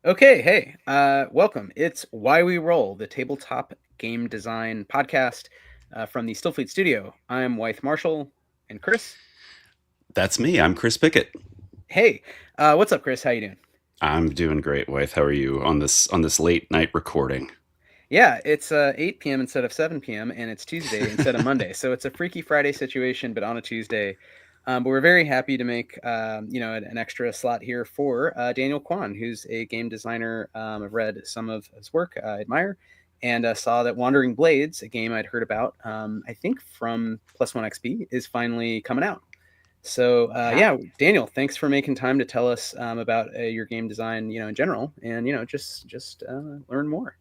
Okay, hey, welcome. It's Why We Roll, the tabletop game design podcast from the Stillfleet Studio. I'm Wythe Marschall, and Chris. That's me. I'm Chris Pickett. Hey, what's up, Chris? How you doing? I'm doing great, Wythe. How are you on this late night recording? Yeah, it's 8 p.m. instead of 7 p.m., and it's Tuesday instead of Monday. So it's a Freaky Friday situation, but on a Tuesday. But we're very happy to make an extra slot here for Daniel Kwan, who's a game designer. I've read some of his work, I admire, and saw that Wandering Blades, a game I'd heard about, I think from Plus One XP, is finally coming out. So Yeah. yeah, Daniel, thanks for making time to tell us about your game design, in general, and just learn more.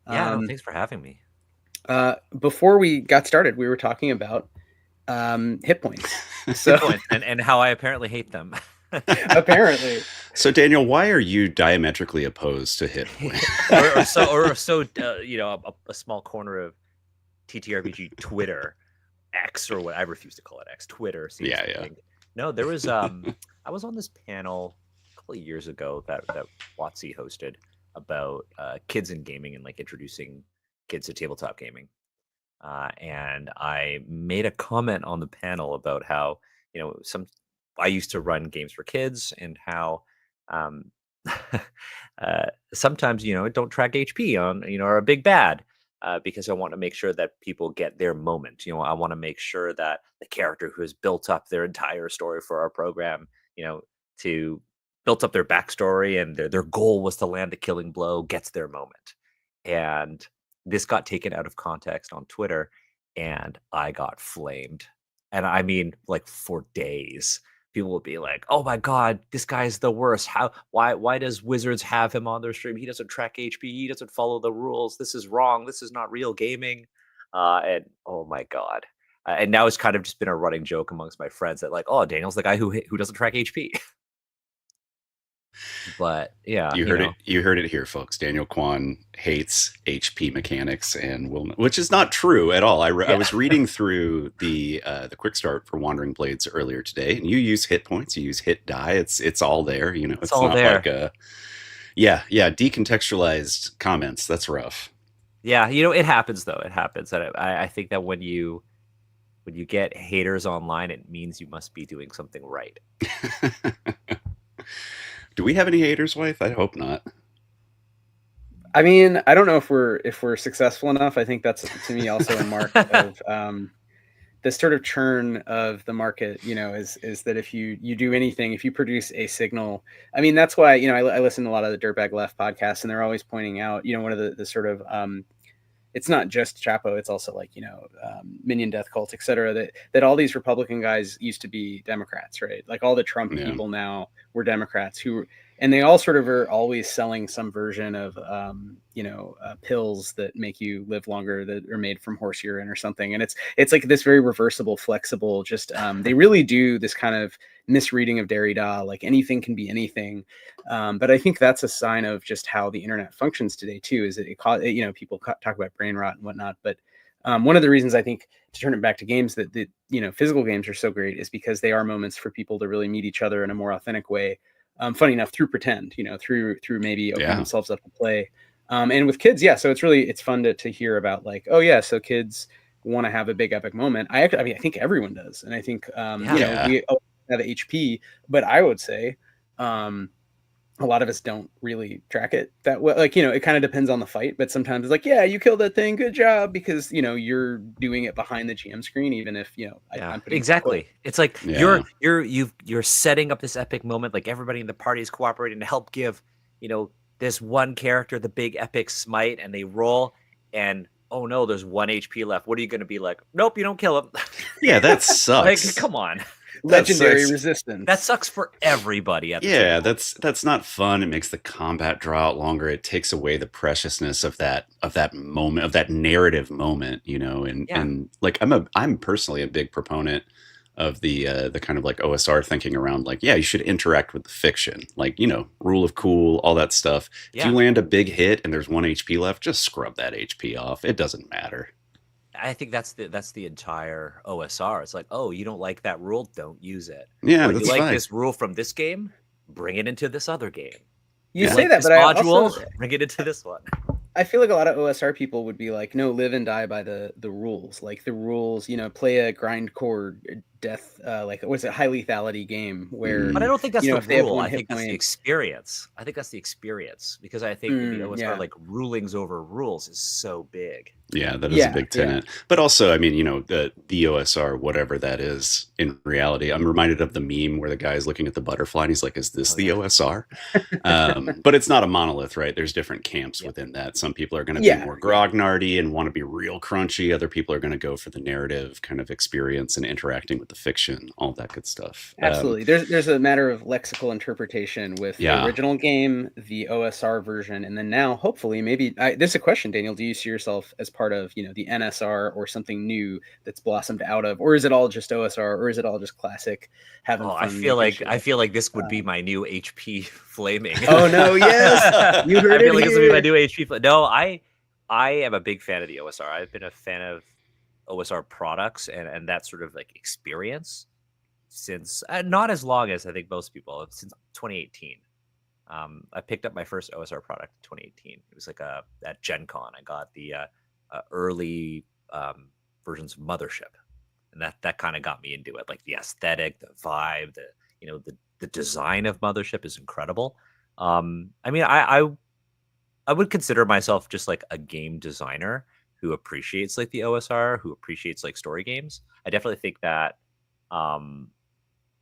Yeah, no, Um, thanks for having me. Before we got started, we were talking about hit points. So Hit points and how I apparently hate them. apparently, So, Daniel, why are you diametrically opposed to hit point? A small corner of TTRPG Twitter, X or what I refuse to call it X. Twitter seems Yeah, to yeah. think. No, there was I was on this panel a couple of years ago that WotC hosted about kids in gaming and like introducing kids to tabletop gaming. And I made a comment on the panel about how some I used to run games for kids and how um, sometimes don't track HP on or a big bad because I want to make sure that people get their moment. I want to make sure that the character who has built up their entire story for our program, to built up their backstory and their goal was to land the killing blow, gets their moment. And this got taken out of context on Twitter and I got flamed. And I mean, like for days, people will be like, "Oh my god, this guy's the worst. Why does Wizards have him on their stream? He doesn't track HP. He doesn't follow the rules. This is wrong. This is not real gaming." And oh my god. And now it's kind of just been a running joke amongst my friends that like, "Oh, Daniel's the guy who doesn't track HP." But yeah, You heard it. You heard it here, folks. Daniel Kwan hates HP mechanics and will, which is not true at all. I yeah, was reading through the quick start for Wandering Blades earlier today, and you use hit points, you use hit die. It's all there. it's It's all not like there. a yeah decontextualized comments. That's rough. Yeah, it happens though. It happens, and I think that when you get haters online, it means you must be doing something right. Do we have any haters, wife? I hope not. I mean, I don't know if we're successful enough. I think that's to me also a mark of this sort of churn of the market. Is that if you do anything, if you produce a signal, I mean, that's why I listen to a lot of the Dirtbag Left podcasts, and they're always pointing out one of the sort of it's not just Chapo, it's also like Minion Death Cult, etc. That all these Republican guys used to be Democrats, right? Like all the Trump Yeah. people now were Democrats and they all sort of are always selling some version of pills that make you live longer that are made from horse urine or something, and it's like this very reversible, flexible. Just they really do this kind of misreading of Derrida, like anything can be anything. But I think that's a sign of just how the internet functions today too. Is that people talk about brain rot and whatnot, but one of the reasons I think to turn it back to games that physical games are so great is because they are moments for people to really meet each other in a more authentic way. Funny enough, through pretend, through maybe opening Yeah. themselves up to play. And with kids, yeah. So it's fun to hear about like, oh yeah, so kids want to have a big epic moment. I mean, I think everyone does, and I think Yeah. Yeah. we all have HP, but I would say um, a lot of us don't really track it that well. Like, it kind of depends on the fight, but sometimes it's like, yeah, you killed that thing, good job, because you're doing it behind the GM screen, even if Yeah, I'm putting quote. exactly. It's like Yeah. you're setting up this epic moment, like everybody in the party is cooperating to help give, this one character the big epic smite, and they roll, and oh no, there's 1 HP left. What are you gonna be like? Nope, you don't kill him. Yeah, that Like, sucks. come on. That Legendary sucks. That resistance. sucks for everybody at the Yeah, table. that's not fun. It makes the combat draw out longer. It takes away the preciousness of that moment, of that narrative moment. And Yeah. and like I'm personally a big proponent of the kind of like OSR thinking around like, yeah, you should interact with the fiction. Like, rule of cool, all that stuff. If you Yeah. land a big hit and there's 1 HP left, just scrub that HP off. It doesn't matter. I think that's the entire OSR. It's like, oh, you don't like that rule, don't use it. Yeah, Oh, you that's like fine. this rule from this game? Bring it into this other game. You Yeah. say like that, this but I module, also bring it into this one. I feel like a lot of OSR people would be like, no, live and die by the rules. Like the rules, play a grindcore death, like what's it, high lethality game where But I don't think that's the if they have rule. one I hit think that's the point. experience. I think that's the experience because I think in the OSR, Yeah, like rulings over rules is so big. Yeah, that is a yeah, big yeah. tenet. But also, I mean, the OSR, whatever that is in reality, I'm reminded of the meme where the guy's looking at the butterfly and he's like, is this Oh the yeah. OSR? But it's not a monolith, right? There's different camps Yep. within that. Some people are going to be Yeah, more yeah. grognardy and want to be real crunchy. Other people are going to go for the narrative kind of experience and interacting with the fiction, all that good stuff. Absolutely. There's a matter of lexical interpretation with the Yeah. original game, the OSR version, and then now hopefully maybe this is a question, Daniel. Do you see yourself as part of the NSR or something new that's blossomed out of, or is it all just OSR, or is it all just classic having Oh, fun making shit I up? feel like this would be my new HP flaming. Oh no, yes, you heard I it feel like this would be my here. new HP. No, I am a big fan of the OSR. I've been a fan of OSR products and that sort of like experience since not as long as I think most people, since 2018. I picked up my first OSR product in 2018. It was like at Gen Con. I got the early versions of Mothership, and that kind of got me into it. Like the aesthetic, the vibe, the design of Mothership is incredible. I mean, I would consider myself just like a game designer who appreciates like the OSR, who appreciates like story games. I definitely think that um,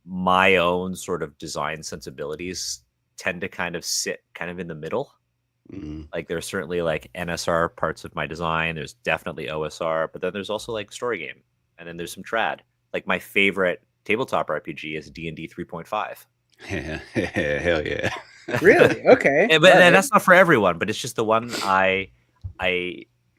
my own sort of design sensibilities tend to kind of sit kind of in the middle. Mhm. Like there's certainly like NSR parts of my design. There's definitely OSR, but then there's also like story game, and then there's some trad. Like my favorite tabletop RPG is D&D 3.5. Hell yeah. Really? Okay. But All then right. that's not for everyone, but it's just the one I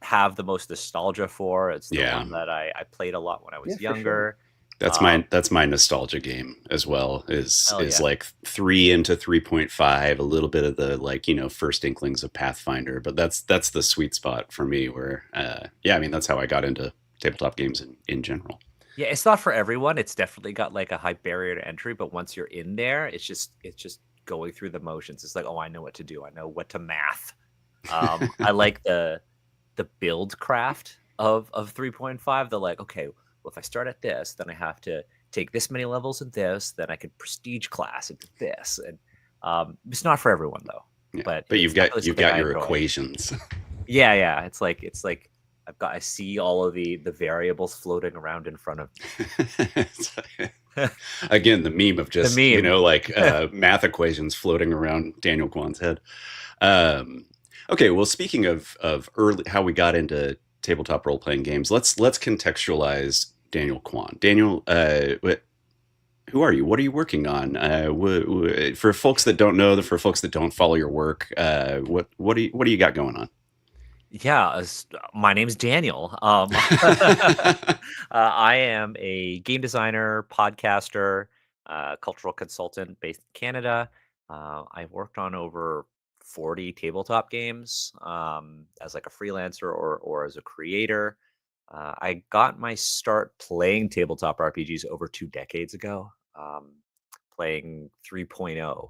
have the most nostalgia for. It's the Yeah. one that I played a lot when I was Yeah, for sure. younger. That's my nostalgia game as well. Is Hell yeah. like 3 into 3.5, a little bit of the like first inklings of Pathfinder, but that's the sweet spot for me. Where I mean that's how I got into tabletop games in general. Yeah, it's not for everyone. It's definitely got like a high barrier to entry, but once you're in there, it's just going through the motions. It's like, oh, I know what to do. I know what to math. I like the build craft of 3.5. They're like, okay, well, if I start at this, then I have to take this many levels in this, then I could prestige class into this. And it's not for everyone though. Yeah. But But it's definitely you've something got I your enjoy. equations. Yeah. It's like I see all of the variables floating around in front of me. Again, the meme of just The meme. like math equations floating around Daniel Kwan's head. Okay, well, speaking of early how we got into tabletop role playing games, let's contextualize Daniel Kwan. Daniel, who are you? What are you working on? For folks that don't know, for folks that don't follow your work, what do you got going on? Yeah, my name's Daniel. I am a game designer, podcaster, cultural consultant based in Canada. I've worked on over 40 tabletop games as like a freelancer or as a creator. I got my start playing tabletop RPGs over 2 decades ago, playing 3.0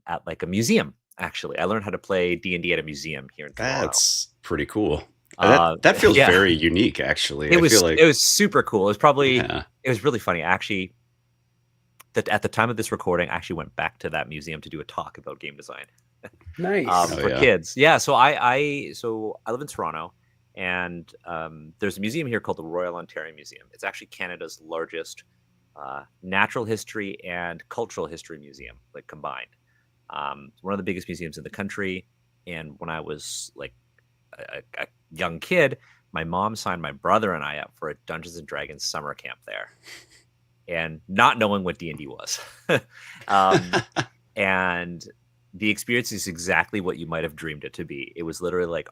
at like a museum. Actually, I learned how to play D&D at a museum here in Toronto. That's pretty cool. That feels Yeah, very unique, actually. it I feel was like it was super cool. It was probably yeah. it was really funny. Actually, that at the time of this recording, I actually went back to that museum to do a talk about game design Nice. Oh, for yeah. kids. Yeah, so I live in Toronto, and there's a museum here called the Royal Ontario Museum. It's actually Canada's largest natural history and cultural history museum, like combined. It's one of the biggest museums in the country. And when I was like a young kid, my mom signed my brother and I up for a Dungeons and Dragons summer camp there, and not knowing what D&D was. And the experience is exactly what you might have dreamed it to be. It was literally like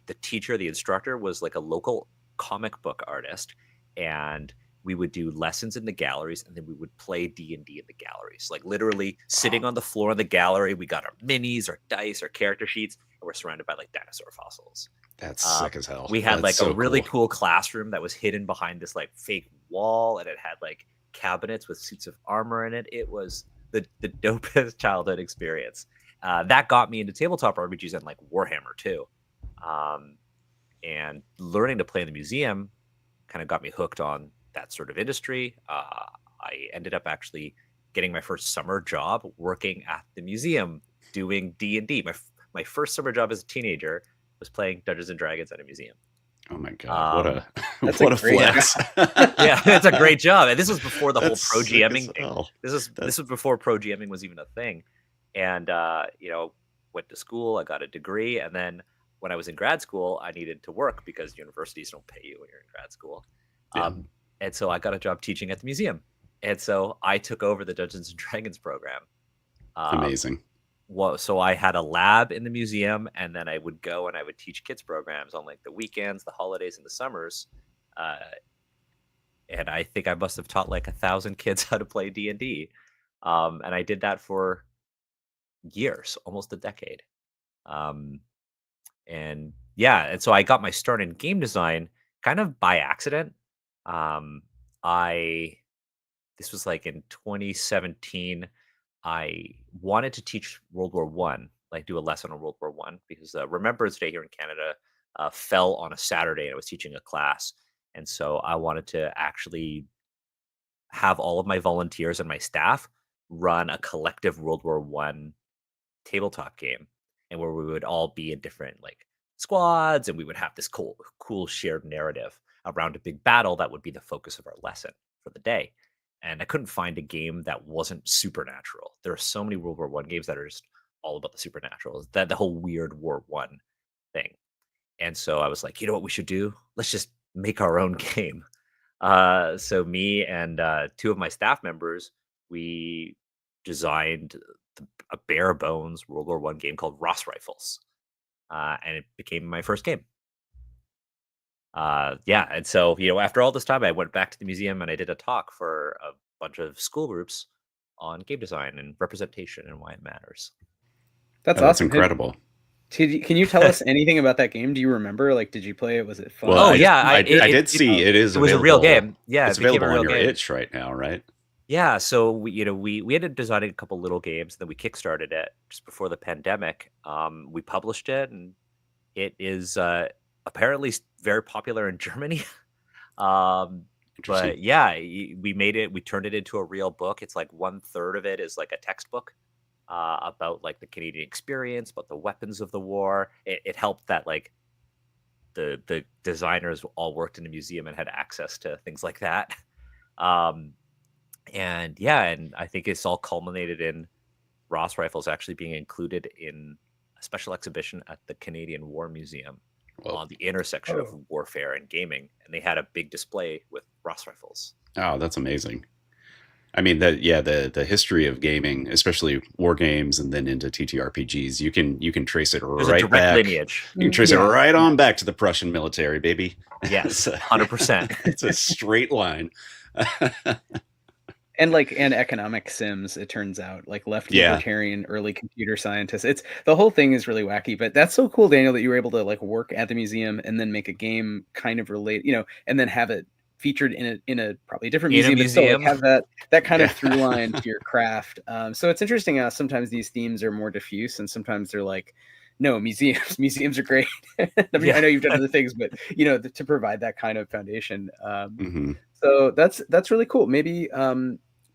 the teacher, the instructor was like a local comic book artist, and we would do lessons in the galleries, and then we would play D&D in the galleries, like literally sitting on the floor in the gallery. We got our minis, our dice, our character sheets, and we're surrounded by like dinosaur fossils. That's sick as hell. We had That's like a so really cool. cool classroom that was hidden behind this like fake wall, and it had like cabinets with suits of armor in it. It was the dopest childhood experience. that got me into tabletop RPGs and like Warhammer too. And learning to play in the museum kind of got me hooked on that sort of industry. I ended up actually getting my first summer job working at the museum doing D&D. My first summer job as a teenager was playing Dungeons and Dragons at a museum. Oh my God, what a that's what a a great flex. Yeah, it's a great job. And this was before the whole That's pro sick as GMing thing. hell. This was before pro GMing was even a thing. And went to school, I got a degree, and then when I was in grad school, I needed to work because universities don't pay you when you're in grad school. Yeah. And so I got a job teaching at the museum. And so I took over the Dungeons and Dragons program. Amazing. So I had a lab in the museum, and then I would go and I would teach kids programs on like the weekends, the holidays, and the summers. And I think I must have taught like 1,000 kids how to play D&D. And I did that for years, almost a decade. And so I got my start in game design kind of by accident. This was like in 2017. I wanted to teach World War One, like do a lesson on World War One, because Remembrance Day here in Canada fell on a Saturday, and I was teaching a class, and so I wanted to actually have all of my volunteers and my staff run a collective World War One tabletop game, and where we would all be in different like squads, and we would have this cool shared narrative around a big battle that would be the focus of our lesson for the day. And I couldn't find a game that wasn't supernatural. There are so many World War One games that are just all about the supernatural, that the whole weird War One thing. And so I was like, you know what we should do? Let's just make our own game. So me and two of my staff members, we designed a bare bones World War One game called Ross Rifles, and it became my first game. And so after all this time, I went back to the museum and I did a talk for a bunch of school groups on game design and representation and why it matters. That's That's awesome. incredible. Can you tell us anything about that game? Do you remember? Like, did you play it? Was it fun? Well, I did see it is it was a available. real game. Yeah, It's it became available a on real your game. itch right now, right? Yeah, so we ended up designing a couple little games, and then we kickstarted it just before the pandemic. We published it, and it is apparently very popular in Germany. Interesting. But yeah, we made it. We turned it into a real book. It's like 1/3 of it is like a textbook about like the Canadian experience, about the weapons of the war. It helped that like the designers all worked in a museum and had access to things like that. And I think it's all culminated in Ross Rifles actually being included in a special exhibition at the Canadian War Museum on the intersection of warfare and gaming, and they had a big display with Ross Rifles. Oh, that's amazing. I mean, the history of gaming, especially war games, and then into TTRPGs, you can trace it There's right a direct back. lineage. You can trace it right on back to the Prussian military, baby. Yes, 100%. It's a straight line. And economic sims, it turns out, like left libertarian early computer scientists. It's the whole thing is really wacky, but that's so cool, Daniel, that you were able to like work at the museum and then make a game kind of relate, and then have it featured in a probably different museum, but still like, have that kind of through line to your craft. So it's interesting how sometimes these themes are more diffuse, and sometimes they're like, no, museums are great. I mean, I know you've done other things, but to provide that kind of foundation. So that's really cool. Maybe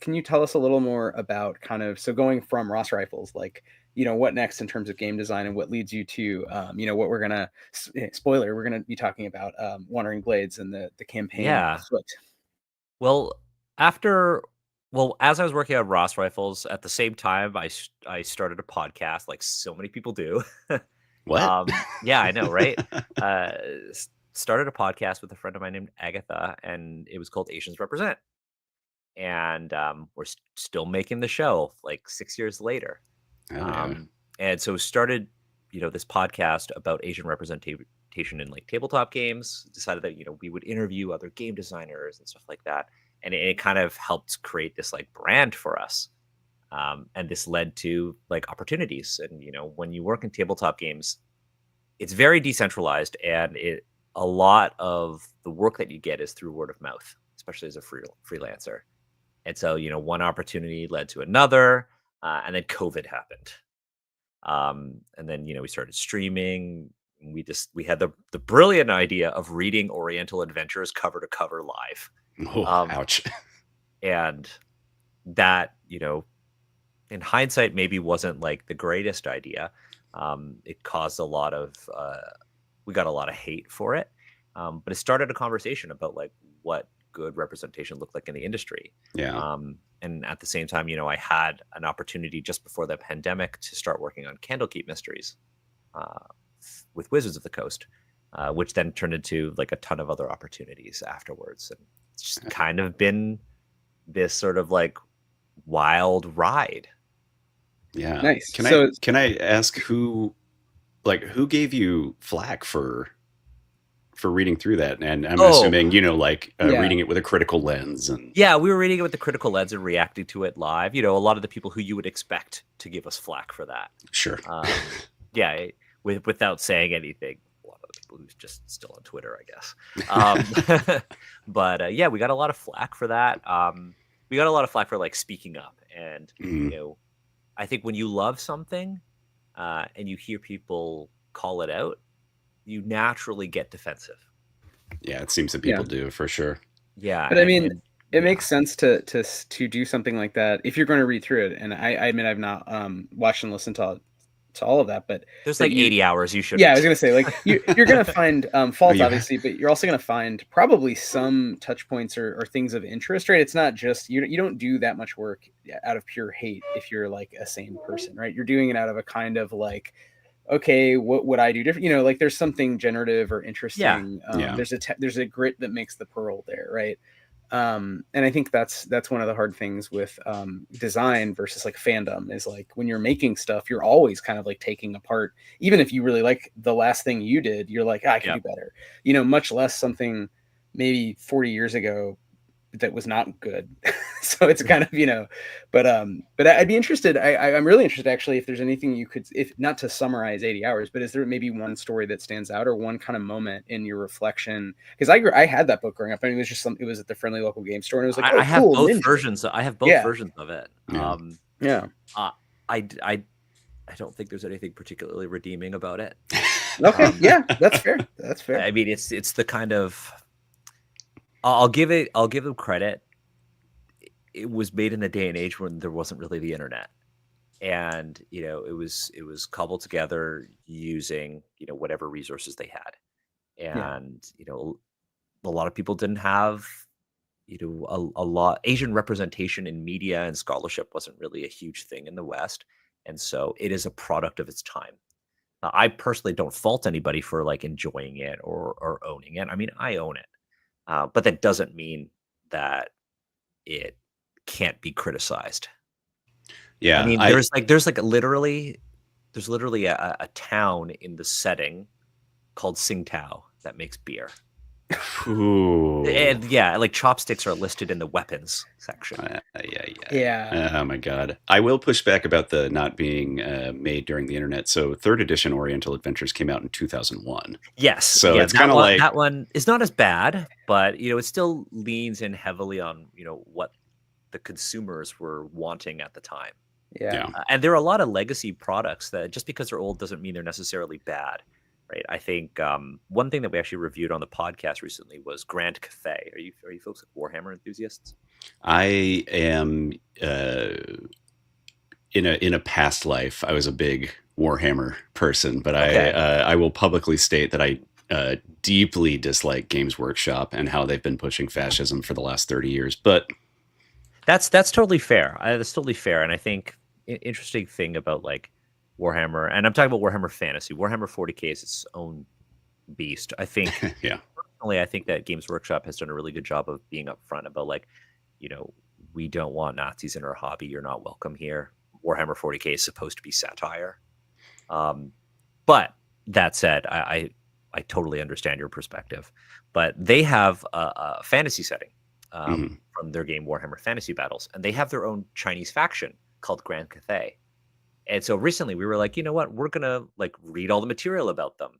can you tell us a little more about so going from Ross Rifles, like, what next in terms of game design, and what leads you to, what we're gonna spoiler, we're gonna be talking about Wandering Blades and the campaign. Yeah. Foot. Well, as I was working on Ross Rifles, at the same time, I started a podcast, like so many people do. What? Yeah, I know, right? Started a podcast with a friend of mine named Agatha, and it was called Asians Represent. And we're still making the show like 6 years later. And so started, this podcast about Asian representation in like tabletop games. Decided that we would interview other game designers and stuff like that, and it kind of helped create this like brand for us. And this led to like opportunities. And when you work in tabletop games, it's very decentralized, and a lot of the work that you get is through word of mouth, especially as a freelancer. And so, one opportunity led to another, and then COVID happened. And then we started streaming. We had the brilliant idea of reading Oriental Adventures cover to cover live. Oh, ouch. And that, in hindsight, maybe wasn't like the greatest idea. It caused we got a lot of hate for it. But it started a conversation about like what good representation looked like in the industry. Yeah. And at the same time, I had an opportunity just before the pandemic to start working on Candlekeep Mysteries with Wizards of the Coast, which then turned into like a ton of other opportunities afterwards. And it's just kind of been this sort of like wild ride. Yeah. Nice. Can I ask who gave you flack for reading through that? And I'm assuming, reading it with a critical lens and yeah, we were reading it with the critical lens and reacting to it live. A lot of the people who you would expect to give us flack for that. Sure. Yeah, without saying anything. A lot of the people who's just still on Twitter, I guess. But yeah, we got a lot of flack for that. We got a lot of flack for like speaking up, and I think when you love something and you hear people call it out, you naturally get defensive. Yeah, it seems that people do, for sure. Yeah, but I mean, it makes sense to do something like that if you're going to read through it. And I admit I've not watched and listened to all of that, but there's like 80 hours you should. Yeah, I was going to say, like, you're going to find faults, obviously, but you're also going to find probably some touch points or things of interest, right? It's not just, you don't do that much work out of pure hate if you're like a sane person, right? You're doing it out of a kind of like, okay, what would I do different? Like there's something generative or interesting. There's a grit that makes the pearl there, right? And I think that's one of the hard things with design versus like fandom is like when you're making stuff, you're always kind of like taking apart, even if you really like the last thing you did, you're like, I can do better, much less something maybe 40 years ago that was not good. So it's kind of, but I'd be interested. I'm really interested actually, if there's anything you could, if not to summarize 80 hours, but is there maybe one story that stands out or one kind of moment in your reflection? Because I had that book growing up. I mean, it was just it was at the friendly local game store and it was like, I have cool, both ninja. versions. I have both versions of it. I don't think there's anything particularly redeeming about it. Okay. Yeah, that's fair. That's fair. I mean, it's the kind of, I'll give them credit. It was made in a day and age when there wasn't really the internet, and it was cobbled together using whatever resources they had, and a lot of people didn't have a lot. Asian representation in media and scholarship wasn't really a huge thing in the West, and so it is a product of its time. I personally don't fault anybody for like enjoying it or owning it. I mean, I own it. But that doesn't mean that it can't be criticized. Yeah, I mean, there's literally a town in the setting called Tsingtao that makes beer. Ooh. And yeah, like chopsticks are listed in the weapons section. Yeah. Oh my God. I will push back about the not being made during the internet. So 3rd edition Oriental Adventures came out in 2001. Yes. So it's kind of like that one is not as bad, but it still leans in heavily on what the consumers were wanting at the time. Yeah. And there are a lot of legacy products that just because they're old doesn't mean they're necessarily bad. Right. I think one thing that we actually reviewed on the podcast recently was Grand Cathay. Are you folks like Warhammer enthusiasts? I am in a past life. I was a big Warhammer person, but okay. I will publicly state that I deeply dislike Games Workshop and how they've been pushing fascism for the last 30 years. But that's totally fair. That's totally fair. And I think an interesting thing about like Warhammer, and I'm talking about Warhammer Fantasy. Warhammer 40K is its own beast. I think, personally, I think that Games Workshop has done a really good job of being upfront about like, we don't want Nazis in our hobby. You're not welcome here. Warhammer 40K is supposed to be satire. But that said, I totally understand your perspective. But they have a fantasy setting from their game Warhammer Fantasy Battles, and they have their own Chinese faction called Grand Cathay. And so recently we were like, you know what, we're going to like read all the material about them.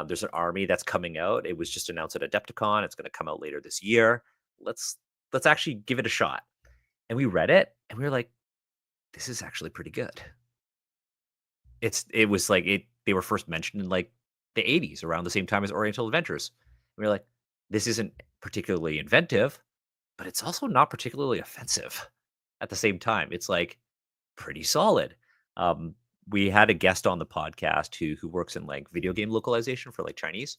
There's an army that's coming out. It was just announced at Adepticon. It's going to come out later this year. Let's actually give it a shot. And we read it and we were like, this is actually pretty good. it was like they were first mentioned in like the 80s around the same time as Oriental Adventures. We were like, this isn't particularly inventive, but it's also not particularly offensive at the same time. It's like pretty solid. Um, we had a guest on the podcast who works in like video game localization for like Chinese,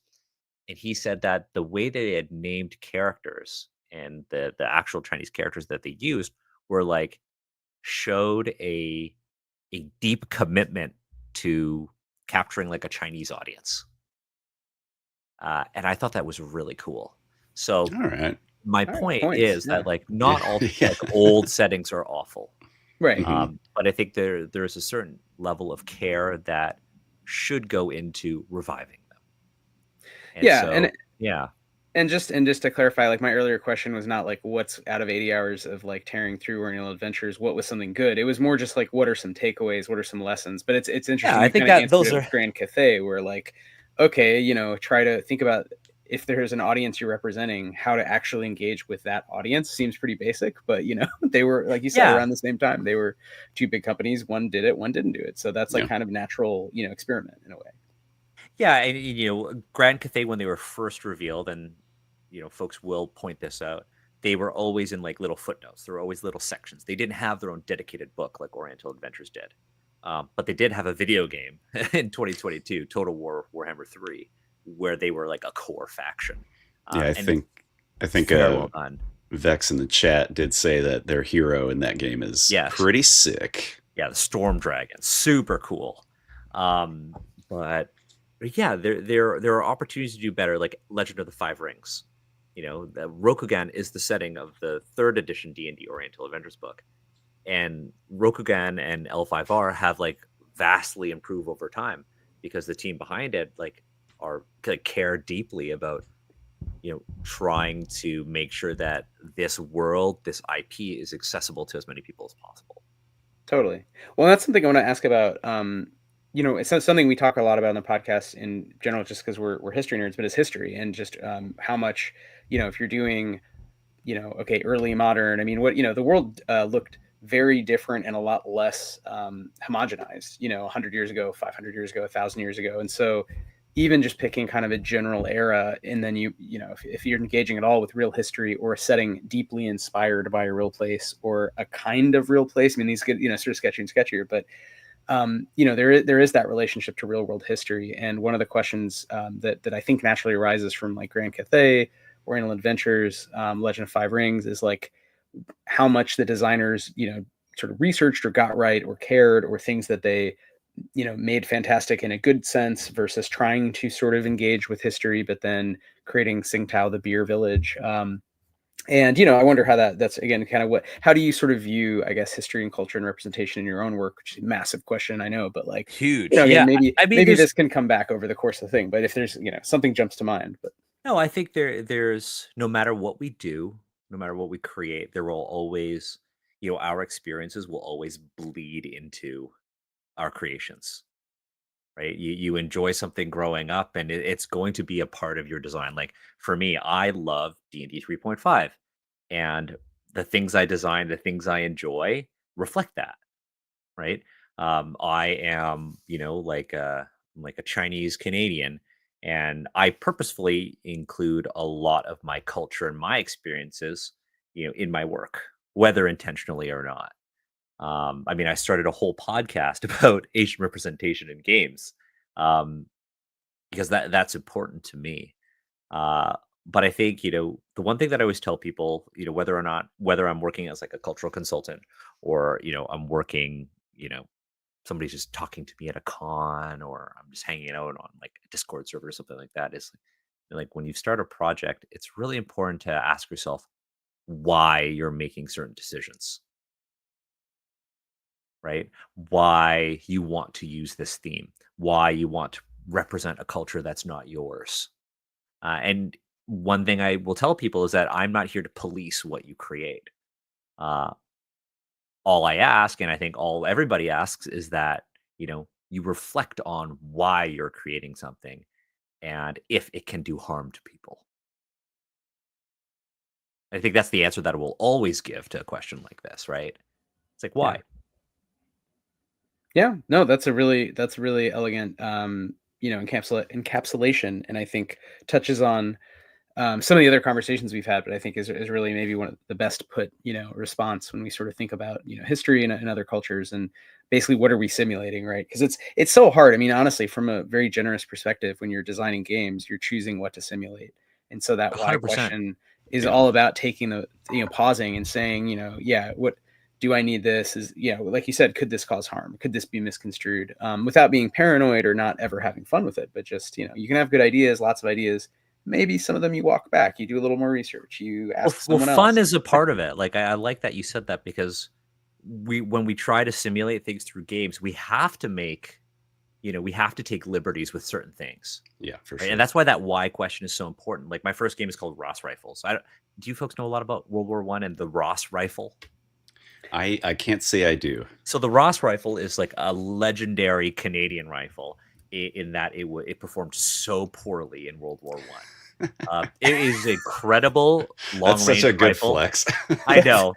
and he said that the way they had named characters and the actual Chinese characters that they used were like showed a deep commitment to capturing like a Chinese audience. And I thought that was really cool. So All right. my All right, point points. is Yeah. that like not all Yeah. like old settings are awful. Right. But I think there's a certain level of care that should go into reviving them. And Yeah, so yeah. and just to clarify, like my earlier question was not like what's out of 80 hours of like tearing through Oriental Adventures, what was something good. It was more just like what are some takeaways, what are some lessons. But it's Yeah, interesting I you think kind of that answered those it are with Grand Cathay, where like, okay, try to think about if there's an audience you're representing, how to actually engage with that audience seems pretty basic, but they were, like you said, yeah. around the same time. They were two big companies, one did it, one didn't do it. So that's like Yeah. kind of natural, experiment in a way. Yeah, and Grand Cathay when they were first revealed, and folks will point this out, they were always in like little footnotes. There were always little sections. They didn't have their own dedicated book like Oriental Adventures did, but they did have a video game in 2022, Total War Warhammer 3, where they were like a core faction, Yeah, I and it's think very well done. Vex in the chat did say that their hero in that game is Yes. pretty sick. Yeah, the Storm Dragon, super cool. But yeah, there are opportunities to do better, like Legend of the Five Rings. The Rokugan is the setting of the third edition D&D Oriental Adventures book, and Rokugan and L5R have like vastly improved over time because the team behind it like care deeply about trying to make sure that this world, this IP, is accessible to as many people as possible. Totally. Well, that's something I want to ask about. It's something we talk a lot about on the podcast in general, just because we're history nerds, but it's history and just how much, if you're doing, okay, early modern. I mean, the world looked very different and a lot less homogenized, 100 years ago, 500 years ago, 1,000 years ago. And so even just picking kind of a general era, and then if you're engaging at all with real history or a setting deeply inspired by a real place or a kind of real place, I mean, these get sort of sketchy and sketchier, but there is that relationship to real world history. And one of the questions that I think naturally arises from like Grand Cathay, Oriental Adventures, Legend of Five Rings is like how much the designers sort of researched or got right or cared, or things that they made fantastic in a good sense versus trying to sort of engage with history, but then creating Tsingtao, the beer village. And I wonder how that's again kind of how do you sort of view, I guess, history and culture and representation in your own work, which is a massive question, I know, but like Huge. again, Yeah. maybe I mean, this can come back over the course of the thing, but if there's something jumps to mind. But no, I think there's no matter what we do, no matter what we create, there will always, our experiences will always bleed into our creations, right? You enjoy something growing up, and it's going to be a part of your design. Like for me, I love D&D 3.5, and the things I design, the things I enjoy reflect that, right? I am, like a Chinese Canadian, and I purposefully include a lot of my culture and my experiences, in my work, whether intentionally or not. I mean, I started a whole podcast about Asian representation in games, um, because that's important to me. Uh, but I think, the one thing that I always tell people, whether I'm working as like a cultural consultant or, I'm working, somebody's just talking to me at a con, or I'm just hanging out on like a Discord server or something like that, is like when you start a project, it's really important to ask yourself why you're making certain decisions, right? Why you want to use this theme, why you want to represent a culture that's not yours. And one thing I will tell people is that I'm not here to police what you create. Uh, all I ask, and I think all everybody asks, is that you reflect on why you're creating something and if it can do harm to people. I think that's the answer that I will always give to a question like this, right? It's like, yeah, why? Yeah, no, that's a really elegant encapsulation, and I think touches on some of the other conversations we've had, but I think is really maybe one of the best put, response when we sort of think about, history and other cultures and basically what are we simulating, right? Because it's so hard. I mean, honestly, from a very generous perspective, when you're designing games, you're choosing what to simulate. And so that why 100%. question is Yeah. all about taking pausing and saying, yeah, what do I need this? Is, like you said, could this cause harm? Could this be misconstrued? Without being paranoid or not ever having fun with it, but just, you can have good ideas, lots of ideas. Maybe some of them you walk back, you do a little more research, you ask Well, someone fun else. is a part of it. Like I like that you said that because when we try to simulate things through games, we have to make, we have to take liberties with certain things. Yeah, for Right? sure. And that's why that why question is so important. Like my first game is called Ross Rifles. Do you folks know a lot about World War One and the Ross rifle? I can't say I do. So the Ross rifle is like a legendary Canadian rifle in that it performed so poorly in World War One. It is an incredible That's long such range a good rifle. flex. I know.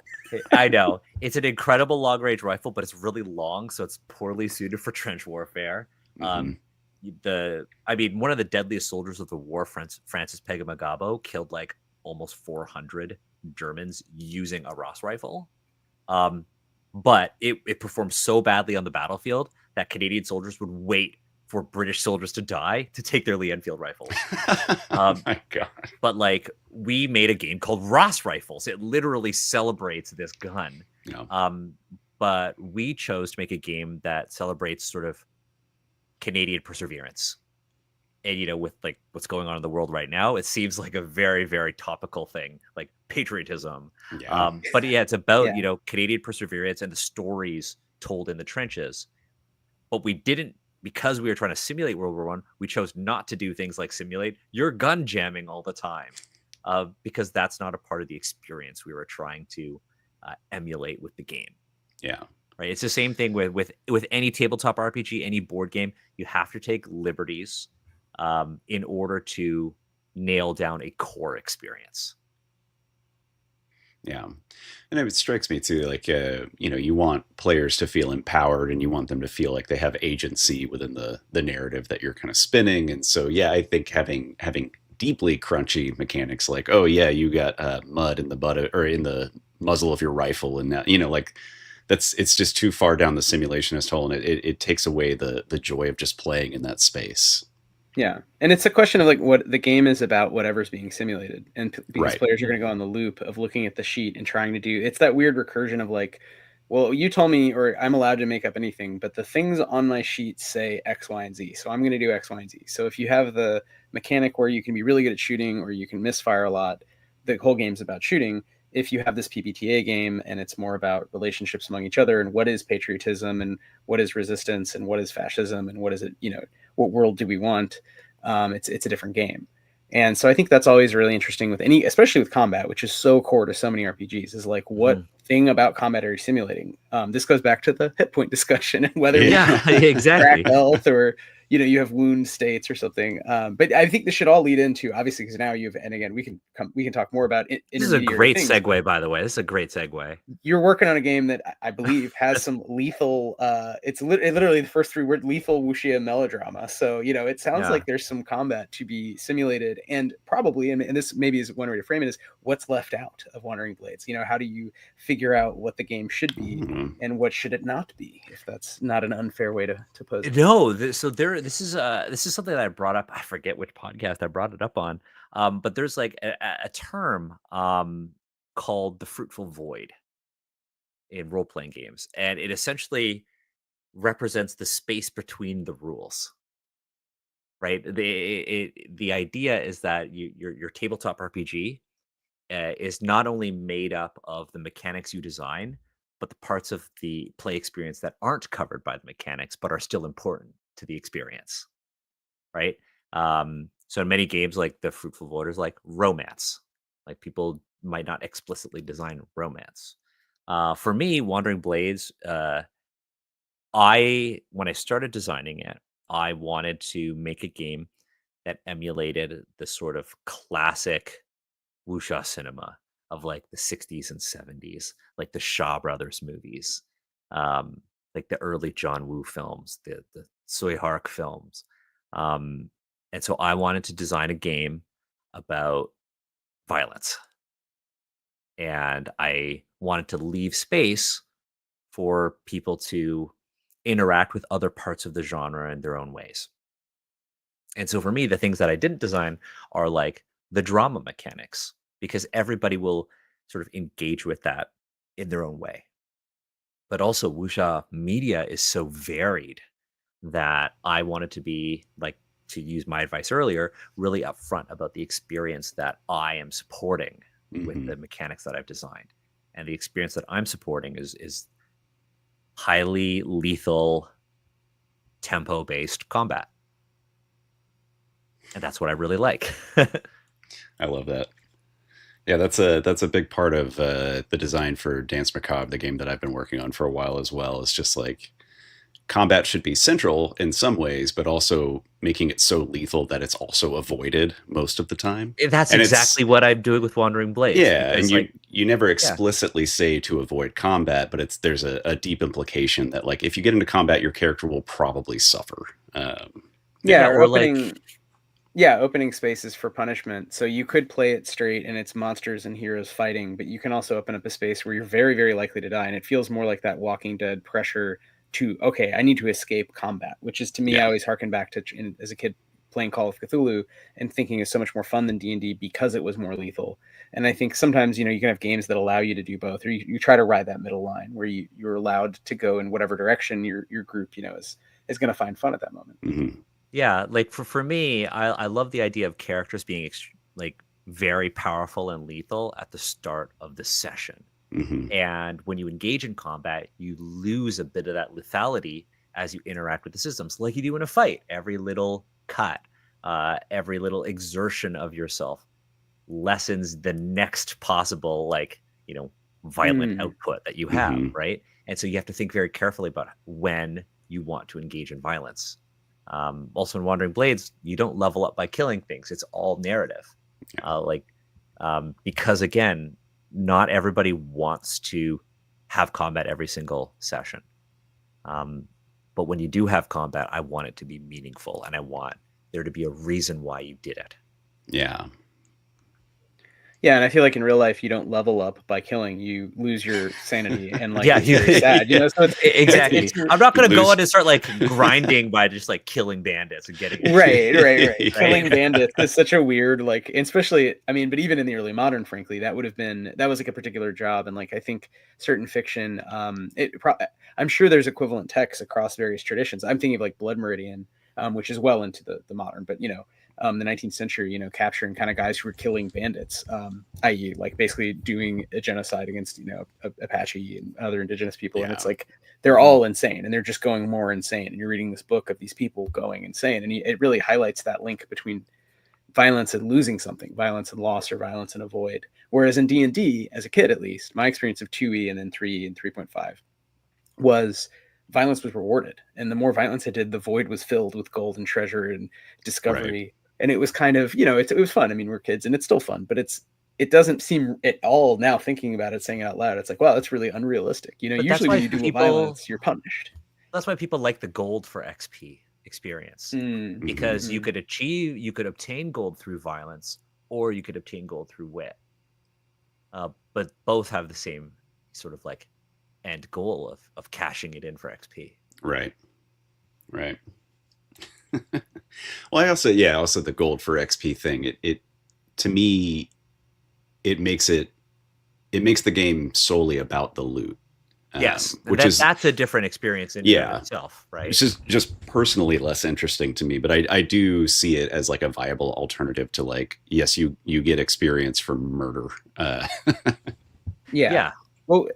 I know. It's an incredible long range rifle, but it's really long, so it's poorly suited for trench warfare. Mhm. One of the deadliest soldiers of the war, Francis Peggy killed like almost 400 Germans using a Ross rifle. Um, but it performed so badly on the battlefield that Canadian soldiers would wait for British soldiers to die to take their Lee Enfield rifles. Oh my god. But like we made a game called Ross Rifles. It literally celebrates this gun. Yeah. But we chose to make a game that celebrates sort of Canadian perseverance. And with like what's going on in the world right now, it seems like a very, very topical thing, like patriotism. Yeah. But yeah, it's about, Yeah. Canadian perseverance and the stories told in the trenches. But we didn't, because we were trying to simulate World War One, we chose not to do things like simulate your gun jamming all the time, because that's not a part of the experience we were trying to emulate with the game. Yeah. Right? It's the same thing with any tabletop RPG, any board game. You have to take liberties in order to nail down a core experience. Yeah. And it strikes me too, like, you want players to feel empowered and you want them to feel like they have agency within the narrative that you're kind of spinning. And so, yeah, I think having deeply crunchy mechanics like, oh yeah, you got mud in the butt or in the muzzle of your rifle. And now, like it's just too far down the simulationist hole, and it takes away the joy of just playing in that space. Yeah, and it's a question of like what the game is about, whatever's being simulated, and because Right. players are going to go on the loop of looking at the sheet and trying to do. It's that weird recursion of like, well, you told me, or I'm allowed to make up anything, but the things on my sheet say X, Y, and Z, so I'm going to do X, Y, and Z. So if you have the mechanic where you can be really good at shooting or you can misfire a lot, the whole game's about shooting. If you have this PBTA game and it's more about relationships among each other and what is patriotism and what is resistance and what is fascism and what is it, what world do we want? It's a different game. And so I think that's always really interesting with any, especially with combat, which is so core to so many RPGs, is like what thing about combat are you simulating? This goes back to the hit point discussion and whether Yeah, exactly. crack health or you have wound states or something. But I think this should all lead into, obviously, because now and again we can talk more about This is a intermediary great things. segue, by the way. This is a great segue. You're working on a game that I believe has some lethal. It's literally the first three word lethal wuxia melodrama. So it sounds like there's some combat to be simulated, and probably, and this maybe is one way to frame it, is what's left out of Wandering Blades. How do you figure out what the game should be and what should it not be? If that's not an unfair way to pose it. No, this is something that I brought up. I forget which podcast I brought it up on. But there's like a term called the fruitful void in role playing games, and it essentially represents the space between the rules. Right. The idea is that your tabletop RPG is not only made up of the mechanics you design, but the parts of the play experience that aren't covered by the mechanics, but are still important to the experience. Right. So in many games, like the fruitful void is like romance. Like people might not explicitly design romance. For me, Wandering Blades, when I started designing it, I wanted to make a game that emulated the sort of classic wuxia cinema of like the 60s and 70s, like the Shaw Brothers movies. like the early John Woo films, the Sui Hark films. And so I wanted to design a game about violence. And I wanted to leave space for people to interact with other parts of the genre in their own ways. And so for me, the things that I didn't design are like the drama mechanics, because everybody will sort of engage with that in their own way. But also, wuxia media is so varied that I wanted to be like, to use my advice earlier, really upfront about the experience that I am supporting with the mechanics that I've designed. And the experience that I'm supporting is highly lethal, tempo-based combat. And that's what I really like. I love that. Yeah, that's a big part of the design for Danse Macabre, the game that I've been working on for a while as well. It's just like combat should be central in some ways, but also making it so lethal that it's also avoided most of the time. That's And exactly what I'm doing with Wandering Blades. yeah, and Because, like, you never explicitly say to avoid combat, but there's a deep implication that like if you get into combat, your character will probably suffer. Yeah, or or like, opening spaces for punishment. So you could play it straight and it's monsters and heroes fighting, but you can also open up a space where you're very, very likely to die. And it feels more like that Walking Dead pressure to, okay, I need to escape combat, which is to me, I Yeah. always harken back to as a kid playing Call of Cthulhu and thinking is so much more fun than D&D because it was more lethal. And I think sometimes, you can have games that allow you to do both, or you try to ride that middle line where you're allowed to go in whatever direction your group, is going to find fun at that moment. Mhm. yeah, like for me, I love the idea of characters being like very powerful and lethal at the start of the session. Mhm. And when you engage in combat, you lose a bit of that lethality as you interact with the systems, like you do in a fight. Every little cut, every little exertion of yourself lessens the next possible, like, violent output that you have, Mhm. right? And so you have to think very carefully about when you want to engage in violence. Also, in Wandering Blades, you don't level up by killing things; it's all narrative. Because again, not everybody wants to have combat every single session. But when you do have combat, I want it to be meaningful, and I want there to be a reason why you did it. Yeah. Yeah, and I feel like in real life you don't level up by killing; you lose your sanity, and like Yeah, it's very sad. So exactly. it's I'm not going to go lose- on and start like grinding by just like killing bandits and getting right. Killing bandits is such a weird, like, especially, I mean, but even in the early modern, frankly, that was like a particular job, and like I think certain fiction, I'm sure there's equivalent texts across various traditions. I'm thinking of like Blood Meridian, which is well into the modern, but the 19th century, capturing kind of guys who were killing bandits, i.e., like basically doing a genocide against, Apache and other indigenous people. And it's like they're all insane and they're just going more insane. And you're reading this book of these people going insane. And it really highlights that link between violence and losing something, violence and loss, or violence and a void. Whereas in D&D, as a kid at least, my experience of 2E and then 3E and 3.5 was violence was rewarded. And the more violence it did, the void was filled with gold and treasure and discovery. Right. And it was kind of, it was fun. I mean, we're kids and it's still fun, but it doesn't seem at all now thinking about it, saying it out loud. It's like, wow, that's really unrealistic. But Usually when you do violence, you're punished. That's why people like the gold for XP experience, because you could obtain gold through violence, or you could obtain gold through wit. But both have the same sort of like end goal of cashing it in for XP. Right. Well, also the gold for XP thing. It to me, it makes the game solely about the loot. Yes, that's a different experience in itself, right? It's just personally less interesting to me, but I do see it as like a viable alternative to like, yes, you get experience for murder. Yeah. Well,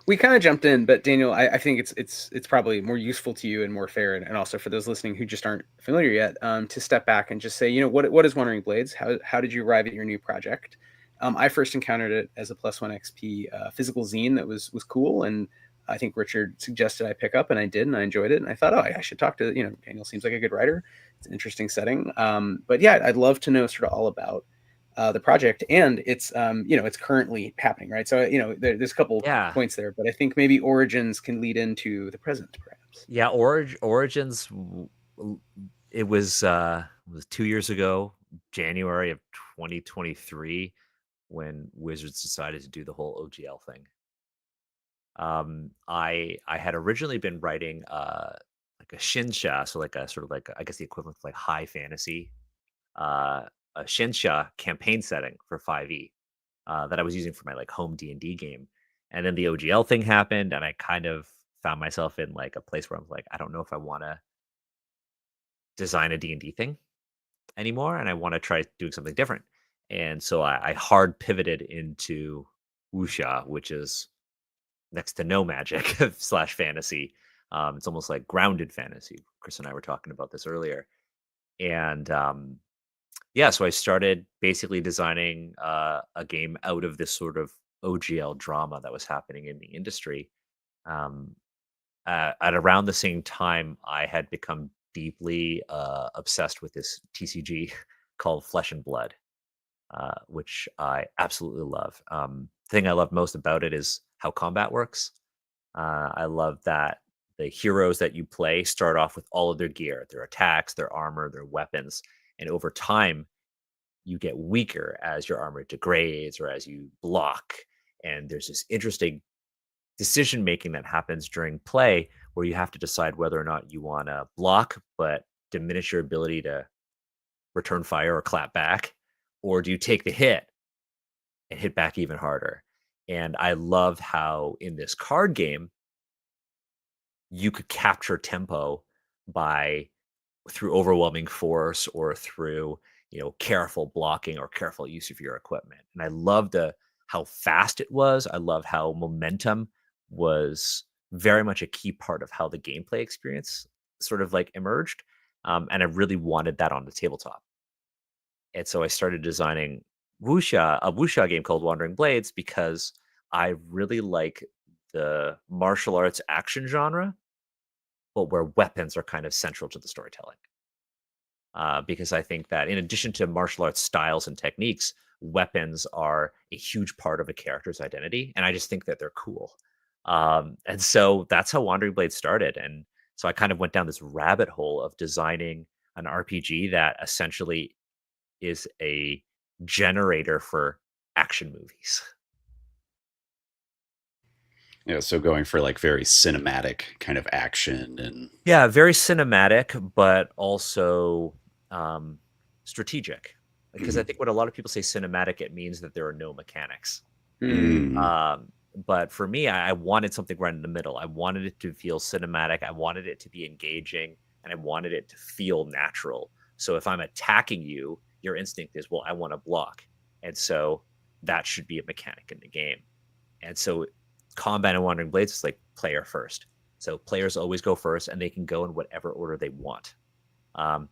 we kind of jumped in, but Daniel, I think it's probably more useful to you and more fair, and also for those listening who just aren't familiar yet, to step back and just say, what is Wandering Blades? How did you arrive at your new project? I first encountered it as a +1 XP physical zine that was cool, and I think Richard suggested I pick up, and I did, and I enjoyed it, and I thought, I should talk to Daniel. Seems like a good writer. It's an interesting setting, but yeah, I'd love to know sort of all about the project, and it's it's currently happening, right? So there's a couple Yeah. points there, but I think maybe Origins can lead into the present, perhaps. Yeah, Origins. It was 2 years ago, January of 2023, when Wizards decided to do the whole OGL thing. I had originally been writing like a shinsha, so like a sort of like I guess the equivalent of like high fantasy, uh, a shinsha campaign setting for 5e that I was using for my like home D&D game. And then the OGL thing happened, and I kind of found myself in like a place where I was like, I don't know if I want to design a D&D thing anymore, and I want to try doing something different. And so I hard pivoted into wuxia, which is next to no magic slash fantasy. It's almost like grounded fantasy. Chris and I were talking about this earlier, and yeah, so I started basically designing a game out of this sort of OGL drama that was happening in the industry. Um, at around the same time, I had become deeply obsessed with this TCG called Flesh and Blood, which I absolutely love. The thing I love most about it is how combat works. I love that the heroes that you play start off with all of their gear, their attacks, their armor, their weapons, and over time you get weaker as your armor degrades or as you block. And there's this interesting decision making that happens during play where you have to decide whether or not you want to block but diminish your ability to return fire or clap back, or do you take the hit and hit back even harder. And I love how in this card game you could capture tempo by through overwhelming force or through careful blocking or careful use of your equipment. And I love the how fast it was. I love how momentum was very much a key part of how the gameplay experience sort of like emerged. And I really wanted that on the tabletop. And so I started designing a wuxia game called Wandering Blades, because I really like the martial arts action genre, but where weapons are kind of central to the storytelling. Because I think that in addition to martial arts styles and techniques, weapons are a huge part of a character's identity, and I just think that they're cool. And so that's how Wandering Blade started. And so I kind of went down this rabbit hole of designing an RPG that essentially is a generator for action movies. Yeah, so going for like very cinematic kind of action and Yeah, very cinematic, but also strategic. Because I Mhm. think when a lot of people say cinematic, it means that there are no mechanics. Mm. But for me, I wanted something right in the middle. I wanted it to feel cinematic. I wanted it to be engaging, and I wanted it to feel natural. So if I'm attacking you, your instinct is, well, I want to block. And so that should be a mechanic in the game. And so combat and Wandering Blades is like player first. So players always go first, and they can go in whatever order they want.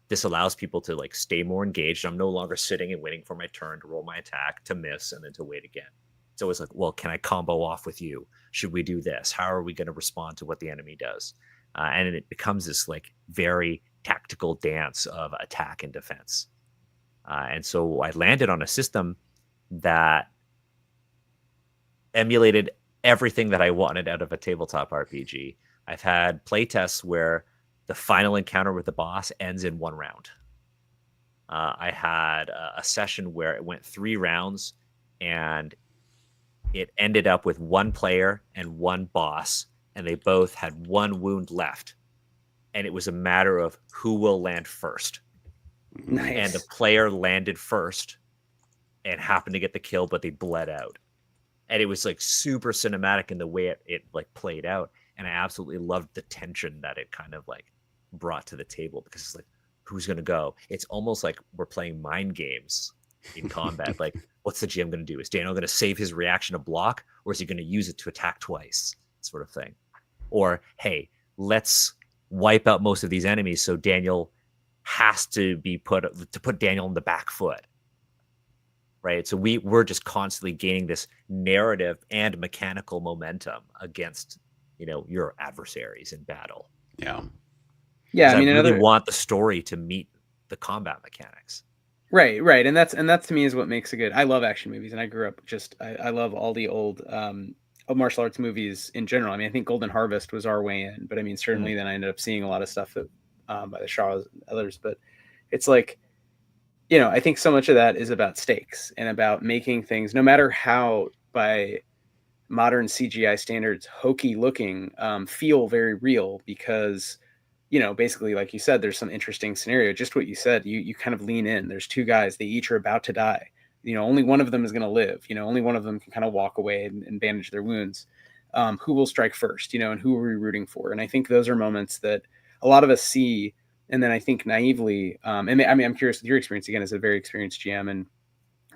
This allows people to like stay more engaged. I'm no longer sitting and waiting for my turn to roll my attack, to miss, and then to wait again. It's always like, well, can I combo off with you? Should we do this? How are we going to respond to what the enemy does? And it becomes this like very tactical dance of attack and defense. And so I landed on a system that emulated everything that I wanted out of a tabletop RPG. I've had playtests where the final encounter with the boss ends in one round. I had a session where it went 3 rounds, and it ended up with one player and one boss, and they both had 1 wound left. And it was a matter of who will land first. Mm. And the Nice. player landed first and happened to get the kill, but they bled out. And it was like super cinematic in the way it like played out. And I absolutely loved the tension that it kind of like brought to the table, because it's like, who's going to go? It's almost like we're playing mind games in combat. Like, what's the GM going to do? Is Daniel going to save his reaction to block, or is he going to use it to attack twice? Sort of thing. Or, hey, let's wipe out most of these enemies, so Daniel has to put Daniel on the back foot. Right. So we're just constantly gaining this narrative and mechanical momentum against, your adversaries in battle. Yeah. Yeah, Because I I mean really another want the story to meet the combat mechanics. Right, and that's to me is what makes a good. I love action movies, and I grew up just I love all the old martial arts movies in general. I mean, I think Golden Harvest was our way in, but I mean, certainly then I ended up seeing a lot of stuff that by the Shaws and others. But it's like, I think so much of that is about stakes and about making things, no matter how by modern CGI standards hokey looking, feel very real because basically, like you said, there's some interesting scenario. Just what you said, you kind of lean in. There's two guys, they each are about to die. Only one of them is going to live. Only one of them can kind of walk away and bandage their wounds. Who will strike first? And who are we rooting for? And I think those are moments that a lot of us see. And then I think naively, and I mean, I'm curious with your experience again as a very experienced GM and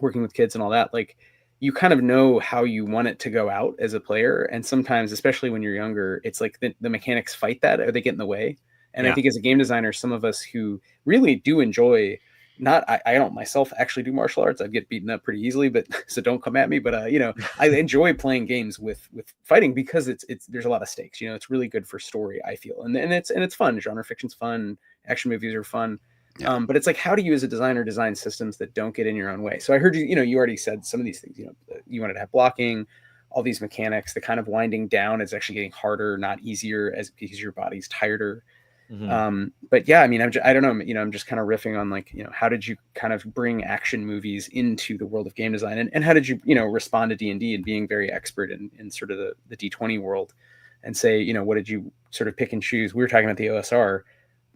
working with kids and all that. Like, you kind of know how you want it to go out as a player, and sometimes, especially when you're younger, it's like the mechanics fight that, or they get in the way. And I think as a game designer, some of us who really do enjoy, I don't myself actually do martial arts. I get beaten up pretty easily, but so don't come at me. But I enjoy playing games with fighting because it's there's a lot of stakes. It's really good for story, I feel, and it's fun. Genre fiction's fun. Action movies are fun. Yeah. But it's like, how do you as a designer design systems that don't get in your own way? So I heard you already said some of these things. You wanted to have blocking, all these mechanics. The kind of winding down is actually getting harder, not easier, because your body's tireder. But yeah, I mean, I don't know, I'm just kind of riffing on like, how did you kind of bring action movies into the world of game design, and how did you, respond to D&D and being very expert in sort of the D20 world, and say, what did you sort of pick and choose? We were talking about the OSR.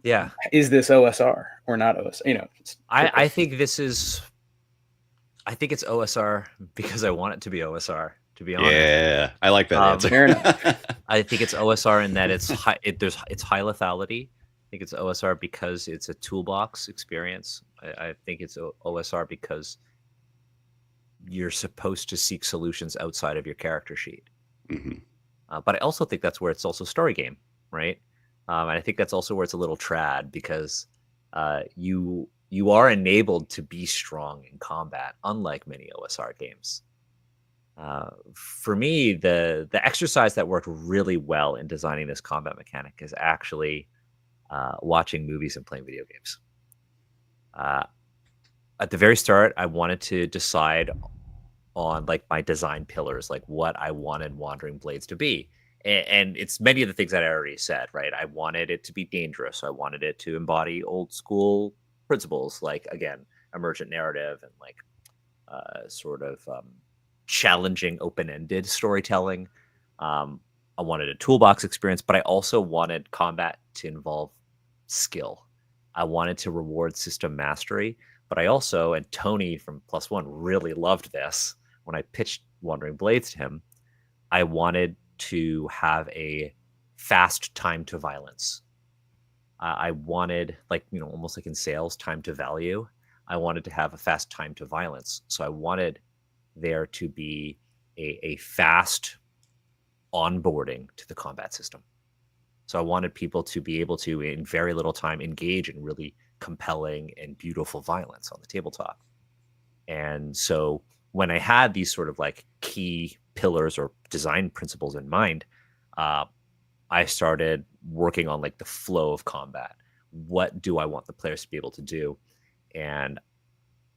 Yeah. Is this OSR or not OSR? I think it's OSR because I want it to be OSR, to be honest. Yeah, I like that answer. Fair enough. I think it's OSR in that it's high lethality. I think it's OSR because it's a toolbox experience. I think it's OSR because you're supposed to seek solutions outside of your character sheet. But I also think that's where it's also story game, right? And I think that's also where it's a little trad because you are enabled to be strong in combat, unlike many OSR games. For me, the exercise that worked really well in designing this combat mechanic is actually watching movies and playing video games. At the very start, I wanted to decide on like my design pillars, like what I wanted Wandering Blades to be. And it's many of the things that I already said, right? I wanted it to be dangerous. I wanted it to embody old school principles, like, again, emergent narrative and like sort of challenging open-ended storytelling. I wanted a toolbox experience, but I also wanted combat to involve skill. I wanted to reward system mastery, but I also, and Tony from Plus One really loved this when I pitched Wandering Blades to him, I wanted to have a fast time to violence. I wanted, like, almost like in sales, time to value. I wanted to have a fast time to violence. So I wanted there to be a fast onboarding to the combat system. So I wanted people to be able to, in very little time, engage in really compelling and beautiful violence on the tabletop. And so when I had these sort of like key pillars or design principles in mind, I started working on like the flow of combat. What do I want the players to be able to do? And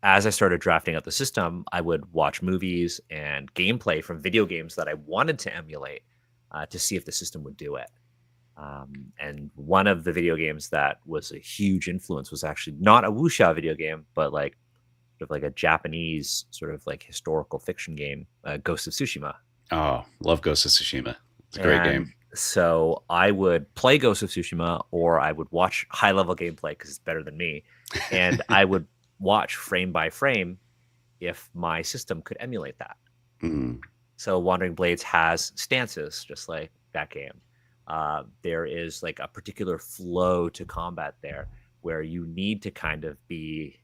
as I started drafting out the system, I would watch movies and gameplay from video games that I wanted to emulate to see if the system would do it. And one of the video games that was a huge influence was actually not a wuxia video game, but like sort of like a Japanese sort of like historical fiction game, Ghost of Tsushima. Oh, love Ghost of Tsushima. It's a great game. So I would play Ghost of Tsushima, or I would watch high-level gameplay because it's better than me, and I would watch frame by frame if my system could emulate that. So Wandering Blades has stances, just like that game. There is like a particular flow to combat there where you need to kind of be,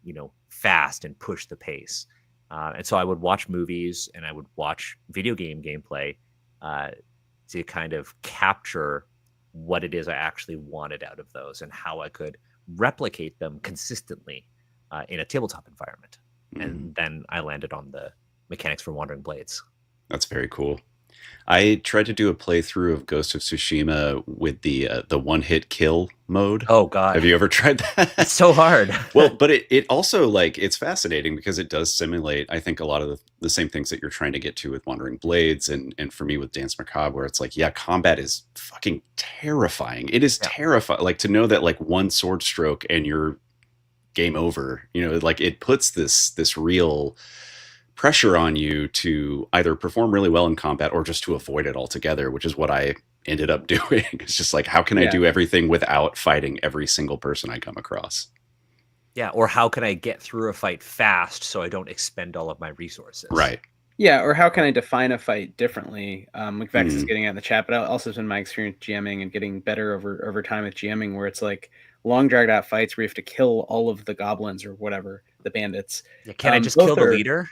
fast and push the pace. And so I would watch movies and I would watch video game gameplay to kind of capture what it is I actually wanted out of those and how I could replicate them consistently in a tabletop environment. And then I landed on the mechanics for Wandering Blades. That's very cool. I tried to do a playthrough of Ghost of Tsushima with the one hit kill mode. Oh God, Have you ever tried it's that? so hard. Well, but it also like it's fascinating because it does simulate, I think, a lot of the same things that you're trying to get to with Wandering Blades and for me with Danse Macabre, where it's like, yeah, combat is fucking terrifying. It is Yeah. terrifying. Like to know that like one sword stroke and you're game over, like it puts this real pressure on you to either perform really well in combat or just to avoid it altogether, which is what I ended up doing. It's just like, how can I Yeah. do everything without fighting every single person I come across? Yeah, or how can I get through a fight fast so I don't expend all of my resources? Right. Yeah, or how can I define a fight differently? Like Vex is Mm. getting at in the chat, but also has been my experience GMing and getting better over time with GMing, where it's like long dragged out fights where you have to kill all of the goblins or whatever, the bandits. Yeah, can I just Both kill the are- leader?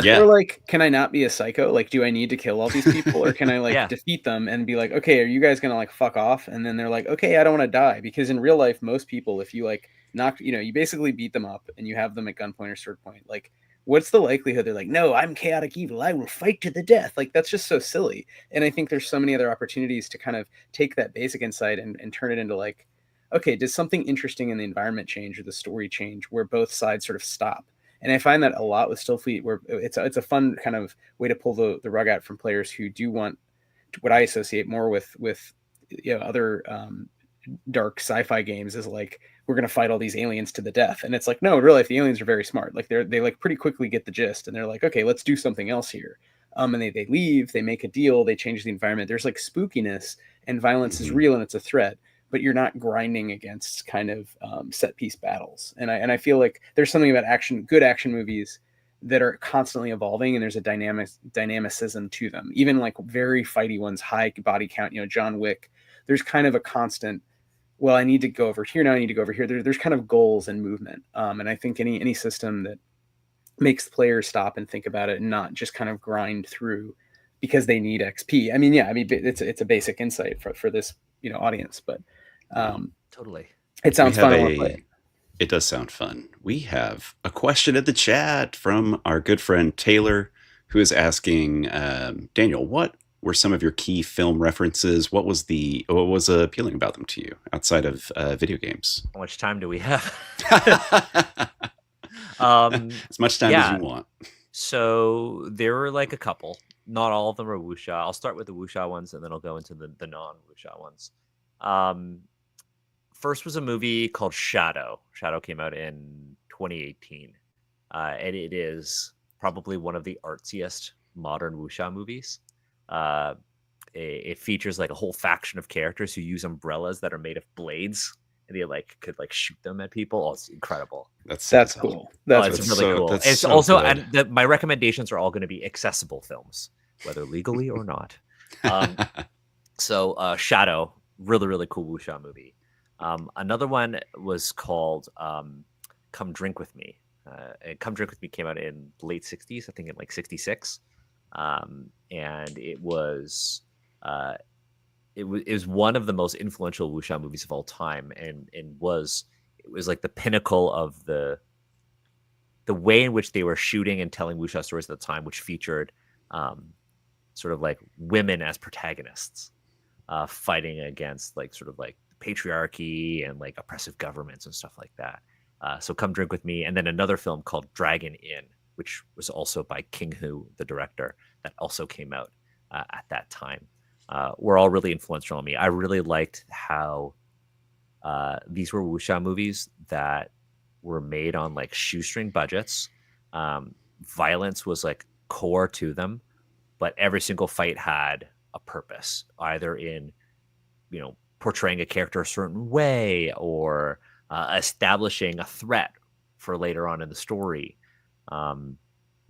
Yeah. Or like, can I not be a psycho? Like, do I need to kill all these people, or can I like Yeah. defeat them and be like, okay, are you guys gonna like fuck off? And then they're like, okay, I don't want to die, because in real life, most people, if you like knock, you basically beat them up and you have them at gunpoint or sword point, like, what's the likelihood they're like, no, I'm chaotic evil, I will fight to the death? Like, that's just so silly. And I think there's so many other opportunities to kind of take that basic insight and turn it into like, okay, does something interesting in the environment change or the story change where both sides sort of stop? And I find that a lot with Stillfleet, where it's a fun kind of way to pull the rug out from players who do want what I associate more with other dark sci-fi games, is like, we're going to fight all these aliens to the death. And it's like, no, in real life, the aliens are very smart. Like they like pretty quickly get the gist, and they're like, okay, let's do something else here. And they leave, they make a deal, they change the environment. There's like spookiness, and violence is real and it's a threat, but you're not grinding against kind of set piece battles. And I feel like there's something about good action movies that are constantly evolving, and there's a dynamicism to them. Even like very fighty ones, high body count, John Wick, there's kind of a constant, well, I need to go over here now, I need to go over here. There's kind of goals and movement. And I think any system that makes players stop and think about it and not just kind of grind through because they need XP. I mean, it's a basic insight for this audience, but Totally. it sounds fun. I want to play it. It does sound fun. We have a question in the chat from our good friend Taylor, who is asking, Daniel, what were some of your key film references? What was appealing about them to you outside of video games? How much time do we have? As much time as you want. So there were like a couple. Not all of them are wuxia. I'll start with the wuxia ones, and then I'll go into the non-wuxia ones. First was a movie called Shadow. Shadow came out in 2018. And it is probably one of the artsiest modern wuxia movies. It features like a whole faction of characters who use umbrellas that are made of blades, and they could shoot them at people. Oh, it's incredible. That's cool. It's really cool. It's so also, good. and my recommendations are all going to be accessible films, whether legally or not. So Shadow, really, really cool wuxia movie. Another one was called Come Drink With Me. And Come Drink With Me came out in the late 60s, I think in like 66. And it was one of the most influential wuxia movies of all time, and it was like the pinnacle of the way in which they were shooting and telling wuxia stories at the time, which featured sort of like women as protagonists, fighting against patriarchy and like oppressive governments and stuff like that. So Come Drink With Me, and then another film called Dragon Inn, which was also by King Hu, the director, that also came out at that time. Were all really influential on me. I really liked how these were wuxia movies that were made on like shoestring budgets. Violence was like core to them, but every single fight had a purpose, either in portraying a character a certain way or establishing a threat for later on in the story.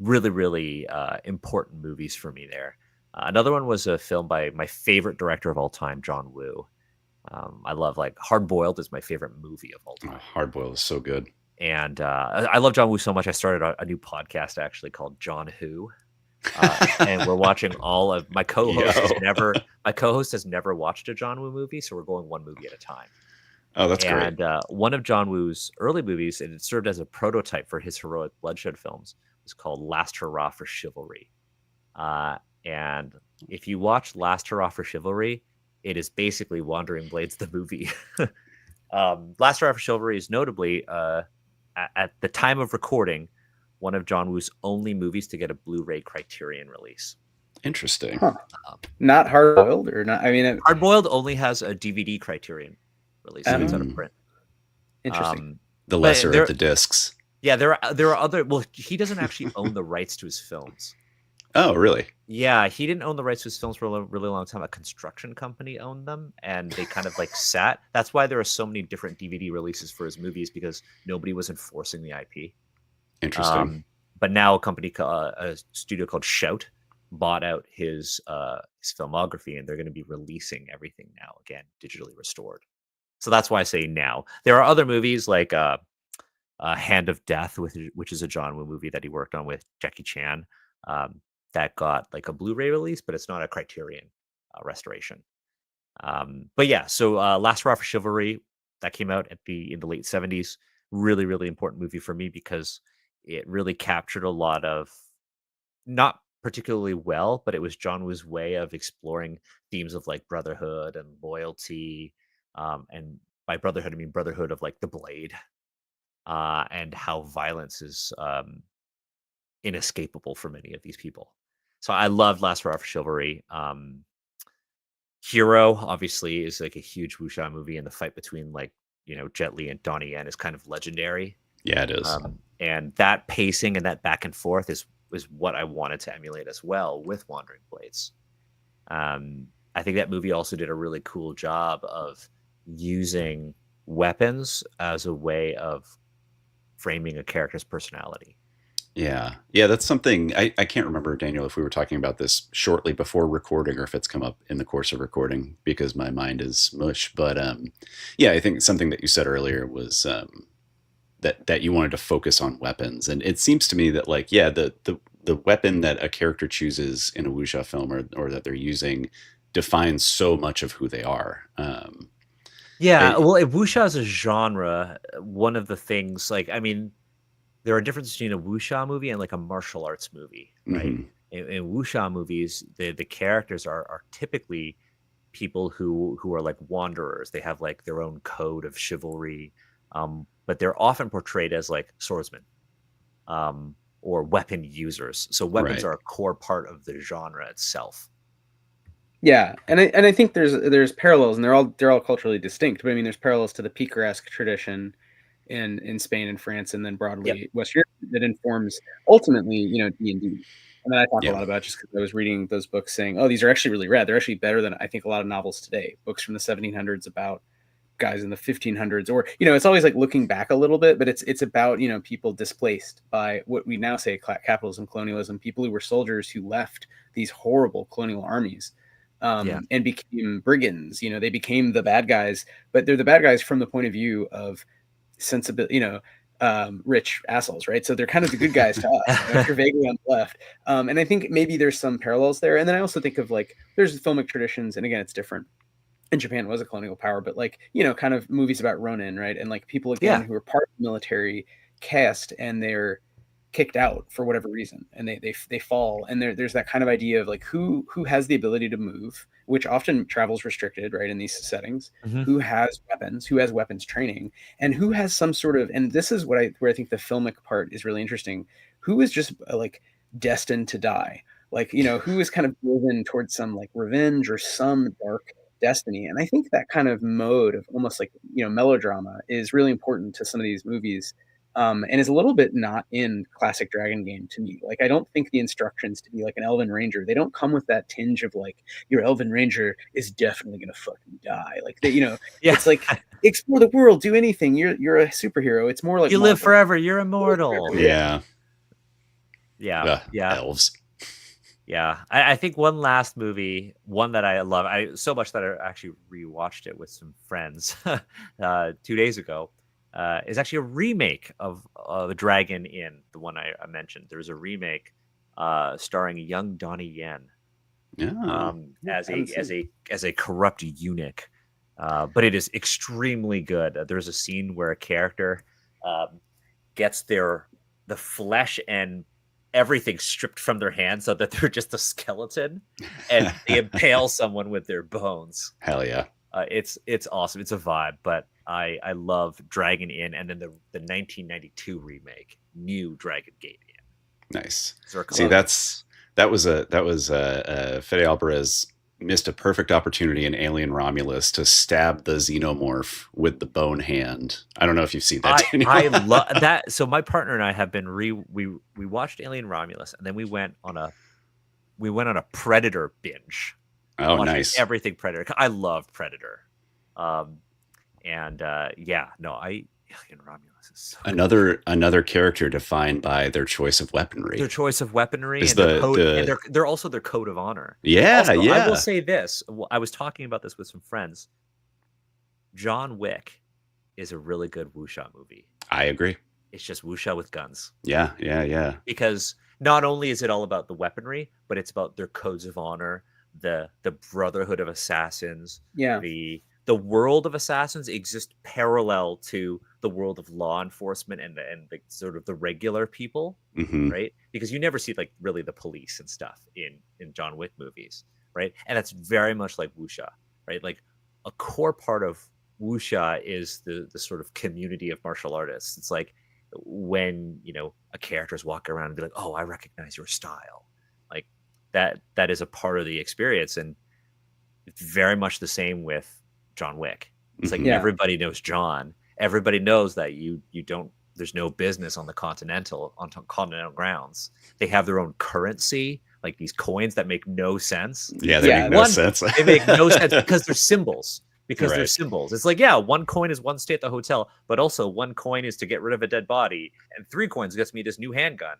Really, really important movies for me there. Another one was a film by my favorite director of all time, John Woo. I love Hard Boiled is my favorite movie of all time. Hard Boiled is so good. And I love John Woo so much. I started a new podcast actually called John Who. And we're watching all of my co-host has never watched a John Woo movie, so we're going one movie at a time. Oh, that's great. And one of John Woo's early movies, and it served as a prototype for his heroic bloodshed films, was called Last Hurrah for Chivalry. And if you watch Last Hurrah for Chivalry, it is basically Wandering Blades the movie. Last Hurrah for Chivalry is notably, at the time of recording, one of John Woo's only movies to get a Blu-ray Criterion release. Interesting. Huh. Not hard boiled or not? I mean, Hard Boiled only has a DVD Criterion release, so it's out of print. Interesting. The lesser of the discs. Yeah, there are other. Well, he doesn't actually own the rights to his films. Oh, really? Yeah, he didn't own the rights to his films for a really long time. A construction company owned them, and they kind of like sat. That's why there are so many different DVD releases for his movies, because nobody was enforcing the IP. Interesting. But now a studio called Shout bought out his filmography, and they're going to be releasing everything now again, digitally restored. So that's why I say now. There are other movies like Hand of Death, which is a John Woo movie that he worked on with Jackie Chan, that got like a Blu-ray release, but it's not a Criterion restoration. But yeah, so Last Hurrah for Chivalry, that came out in the late 70s. Really, really important movie for me because it really captured a lot of, not particularly well, but it was John Woo's way of exploring themes of like brotherhood and loyalty. And by brotherhood, I mean brotherhood of like the blade, and how violence is inescapable for many of these people. So I loved Last Hurrah for Chivalry. Hero, obviously, is like a huge wuxia movie, and the fight between like, Jet Li and Donnie Yen is kind of legendary. Yeah, it is. And that pacing and that back and forth is what I wanted to emulate as well with Wandering Blades. I think that movie also did a really cool job of using weapons as a way of framing a character's personality. Yeah, that's something I can't remember, Daniel, if we were talking about this shortly before recording or if it's come up in the course of recording, because my mind is mush. But yeah, I think something that you said earlier was that you wanted to focus on weapons, and it seems to me that like, yeah, the weapon that a character chooses in a wuxia film or that they're using defines so much of who they are. Well, if wuxia is a genre, one of the things, like, I mean, there are differences between a wuxia movie and like a martial arts movie, right? Mhm. In wuxia movies, the characters are typically people who are like wanderers. They have like their own code of chivalry, but they're often portrayed as like swordsmen, or weapon users. So weapons Right. are a core part of the genre itself. Yeah, and I think there's parallels, and they're all culturally distinct. But I mean, there's parallels to the picaresque tradition in Spain and France, and then broadly West Europe, that informs ultimately, D&D. And then I talk a lot about, just because I was reading those books saying, oh, these are actually really rad. They're actually better than I think a lot of novels today. Books from the 1700s about guys in the 1500s, or it's always like looking back a little bit, but it's about people displaced by what we now say capitalism, colonialism, people who were soldiers who left these horrible colonial armies. And became brigands. They became the bad guys, but they're the bad guys from the point of view of sensibility, rich assholes, right? So they're kind of the good guys to us, if you're vaguely on the left. And I think maybe there's some parallels there. And then I also think of like, there's filmic traditions, and again, it's different. And Japan was a colonial power, but like, kind of movies about Ronin, right? And like people again who are part of the military caste, and they're kicked out for whatever reason, and they fall, and there's that kind of idea of like who has the ability to move, which often travels restricted, right, in these settings. Who has weapons training, and who has some sort of, and this is where I think the filmic part is really interesting, who is just like destined to die, like who is kind of driven towards some like revenge or some dark destiny. And I think that kind of mode of almost like melodrama is really important to some of these movies. And is a little bit not in classic Dragon game to me. Like, I don't think the instructions to be like an Elven Ranger, they don't come with that tinge of like, your Elven Ranger is definitely gonna fucking die. Like, it's like, explore the world, do anything. You're a superhero. It's more like you live forever. You're immortal. Yeah. Yeah. Elves. Yeah, I think one last movie, one that I love, so much that I actually rewatched it with some friends 2 days ago, is actually a remake of The Dragon Inn, the one I mentioned. There's a remake starring young Donnie Yen as a corrupt eunuch, but it is extremely good. There's a scene where a character gets the flesh and everything stripped from their hands so that they're just a skeleton, and they impale someone with their bones. Hell yeah. It's awesome. It's a vibe, but I love Dragon Inn, and then the 1992 remake, New Dragon Gate Inn. Nice. Circle See, of- that was Fede Alvarez missed a perfect opportunity in Alien Romulus to stab the xenomorph with the bone hand. I don't know if you've seen that, Daniel. I love that. So my partner and I have been we watched Alien Romulus, and then we went on a Predator binge. Oh, Watching nice. everything Predator. I love Predator. Alien Romulus is so Another character defined by their choice of weaponry. their choice of weaponry Is and their the- code, the- and they're also their code of honor. Yeah, Also, yeah. I will say this. I was talking about this with some friends. John Wick is a really good wuxia movie. I agree. It's just wuxia with guns. Yeah, yeah, yeah. Because not only is it all about the weaponry, but it's about their codes of honor, the brotherhood of assassins, Yeah. the world of assassins exists parallel to the world of law enforcement and the sort of the regular people, Hmm. right? Because you never see like really the police and stuff in John Wick movies, right? And that's very much like wuxia, right? Like a core part of wuxia is the sort of community of martial artists. It's like when a character's walking around and be like, oh, I recognize your style, like that is a part of the experience. And it's very much the same with John Wick. It's like Yeah. everybody knows John. Everybody knows that you don't. There's no business on continental grounds. They have their own currency, like these coins that make no sense. Yeah, they Yeah, make no one- sense. They make no sense because they're symbols. Because they're Right. symbols. It's like, yeah, one coin is one stay at the hotel, but also one coin is to get rid of a dead body, and 3 coins gets me this new handgun.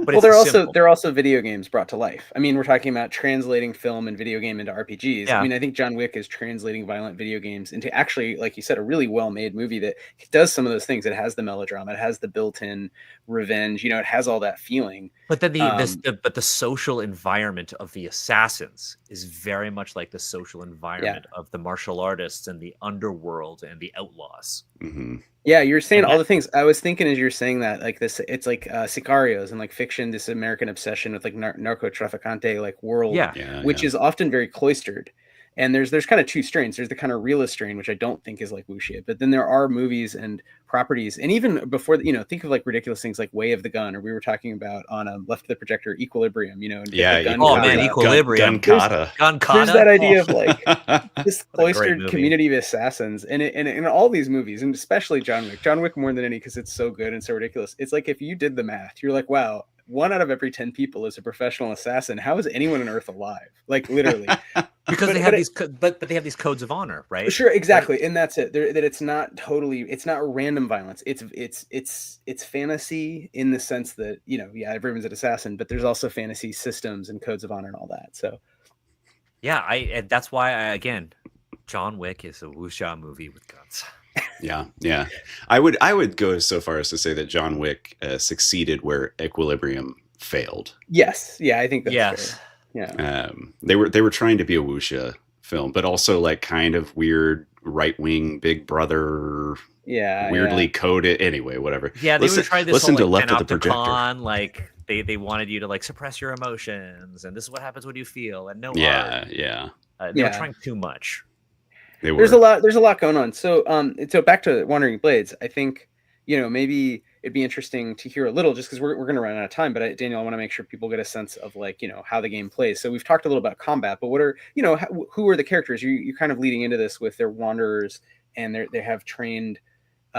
But Well, it's a symbol. they're also video games brought to life. I mean, we're talking about translating film and video game into RPGs. Yeah. I mean, I think John Wick is translating violent video games into actually, like you said, a really well-made movie that does some of those things. It has the melodrama, it has the built-in revenge. It has all that feeling. But then the social environment of the assassins is very much like the social environment of the martial artists and the underworld and the outlaws. Hmm. Yeah, you're saying And all the things. I was thinking as you're saying that, like this, it's like sicarios and like fiction, this American obsession with like narcotraficante like world, Yeah. Yeah, which yeah. is often very cloistered. And there's kind of two strains. There's the kind of realist strain, which I don't think is like wuxia, but then there are movies and properties, and even before, think of like ridiculous things like Way of the Gun, or we were talking about on Left of the Projector, Equilibrium. And Yeah, the gun Oh kata. man, Equilibrium. Gun kata. Gun There's kata. that idea of Oh, like this What a great cloistered movie. community of assassins, and in all these movies, and especially John Wick more than any, because it's so good and so ridiculous. It's like if you did the math, you're like, wow, 1 out of every 10 people is a professional assassin. How is anyone on Earth alive? Like literally. because but- they have but these, but they have these codes of honor, right? Sure, exactly, and that's it. That it's not random violence. It's fantasy in the sense that everyone's an assassin, but there's also fantasy systems and codes of honor and all that. So Yeah, and that's why again, John Wick is a wuxia movie with guns. Yeah, yeah. I would go so far as to say that John Wick succeeded where Equilibrium failed. yes, yeah, I think that's Yes. fair. Yeah, They were trying to be a wuxia film, but also like kind of weird right wing Big Brother, yeah, weirdly coded. Anyway, whatever. Yeah, they Listen- would try this listen whole, to like, Left of the Projector. panopticon, like they wanted you to like suppress your emotions, and this is what happens when you feel, and no Yeah, art. yeah. They were Yeah. trying too much. They were. There's a lot going on. So back to Wandering Blades. I think maybe it'd be interesting to hear a little, just because we're going to run out of time. But Daniel, I want to make sure people get a sense of like how the game plays. So we've talked a little about combat, but what are who are the characters? You're kind of leading into this with their wanderers, and they have trained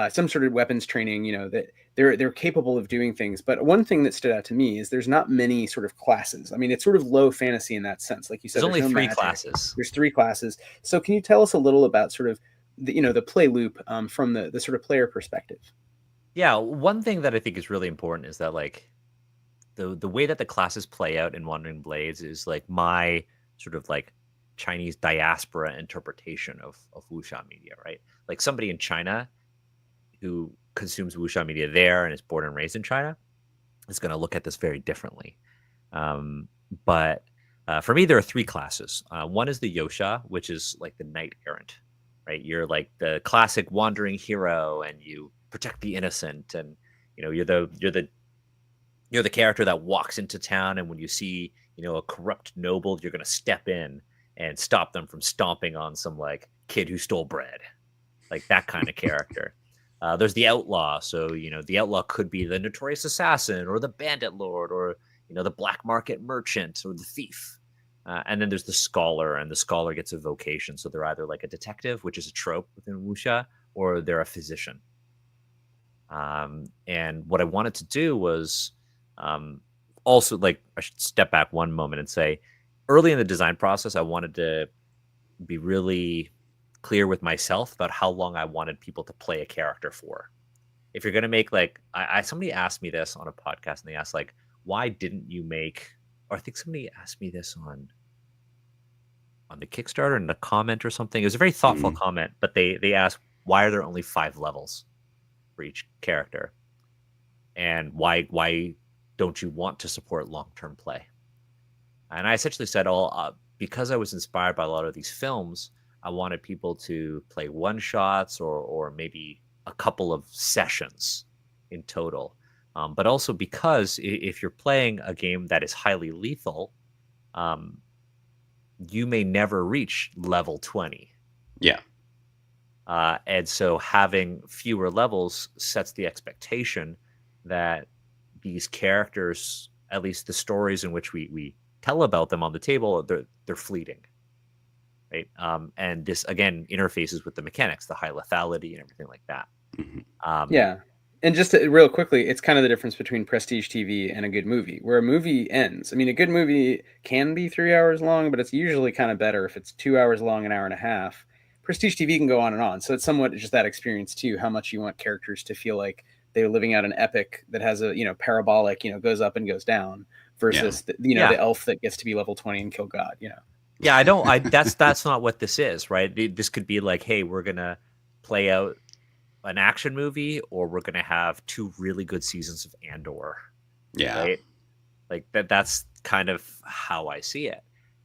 some sort of weapons training. That they're capable of doing things. But one thing that stood out to me is there's not many sort of classes. I mean, it's sort of low fantasy in that sense. Like you said, There's only no 3 magic. classes. There's 3 classes. So can you tell us a little about sort of the play loop from the sort of player perspective? Yeah, one thing that I think is really important is that like the way that the classes play out in Wandering Blades is like my sort of like Chinese diaspora interpretation of wuxia media, right? Like somebody in China who consumes wuxia media there and is born and raised in China is going to look at this very differently. But for me, there are 3 classes. One is the Yosha, which is like the knight errant, right? You're like the classic wandering hero, and you protect the innocent, and you're the You're the character that walks into town, and when you see, a corrupt noble, you're going to step in and stop them from stomping on some like kid who stole bread, like that kind of character. There's the outlaw, so the outlaw could be the notorious assassin, or the bandit lord, or the black market merchant, or the thief. And then there's the scholar, and the scholar gets a vocation, so they're either like a detective, which is a trope within wuxia, or they're a physician. And what I wanted to do was also, like, I should step back one moment and say, early in the design process, I wanted to be really clear with myself about how long I wanted people to play a character for. If you're going to make, like, somebody asked me this on a podcast, and they asked, like, why didn't you make, or I think somebody asked me this on the Kickstarter in the comment or something. It was a very thoughtful comment, but they asked, why are there only 5 levels for each character? And why don't you want to support long-term play? And I essentially said, because I was inspired by a lot of these films, I wanted people to play one-shots or maybe a couple of sessions in total. But also because if you're playing a game that is highly lethal, you may never reach level 20. Yeah. And so having fewer levels sets the expectation that these characters, at least the stories in which we tell about them on the table, they're fleeting, right? And this again interfaces with the mechanics, the high lethality, and everything like that. Yeah. And just real quickly, it's kind of the difference between prestige TV and a good movie, where a movie ends. I mean, a good movie can be 3 hours long, but it's usually kind of better if it's 2 hours long, an hour and a half. Prestige TV can go on and on. So it's somewhat just that experience too, how much you want characters to feel like they're living out an epic that has a, parabolic, goes up and goes down versus, the elf that gets to be level 20 and kill God, Yeah, that's not what this is, right? This could be like, hey, we're going to play out an action movie, or we're going to have 2 really good seasons of Andor. Yeah. Right? Like that's kind of how I see it.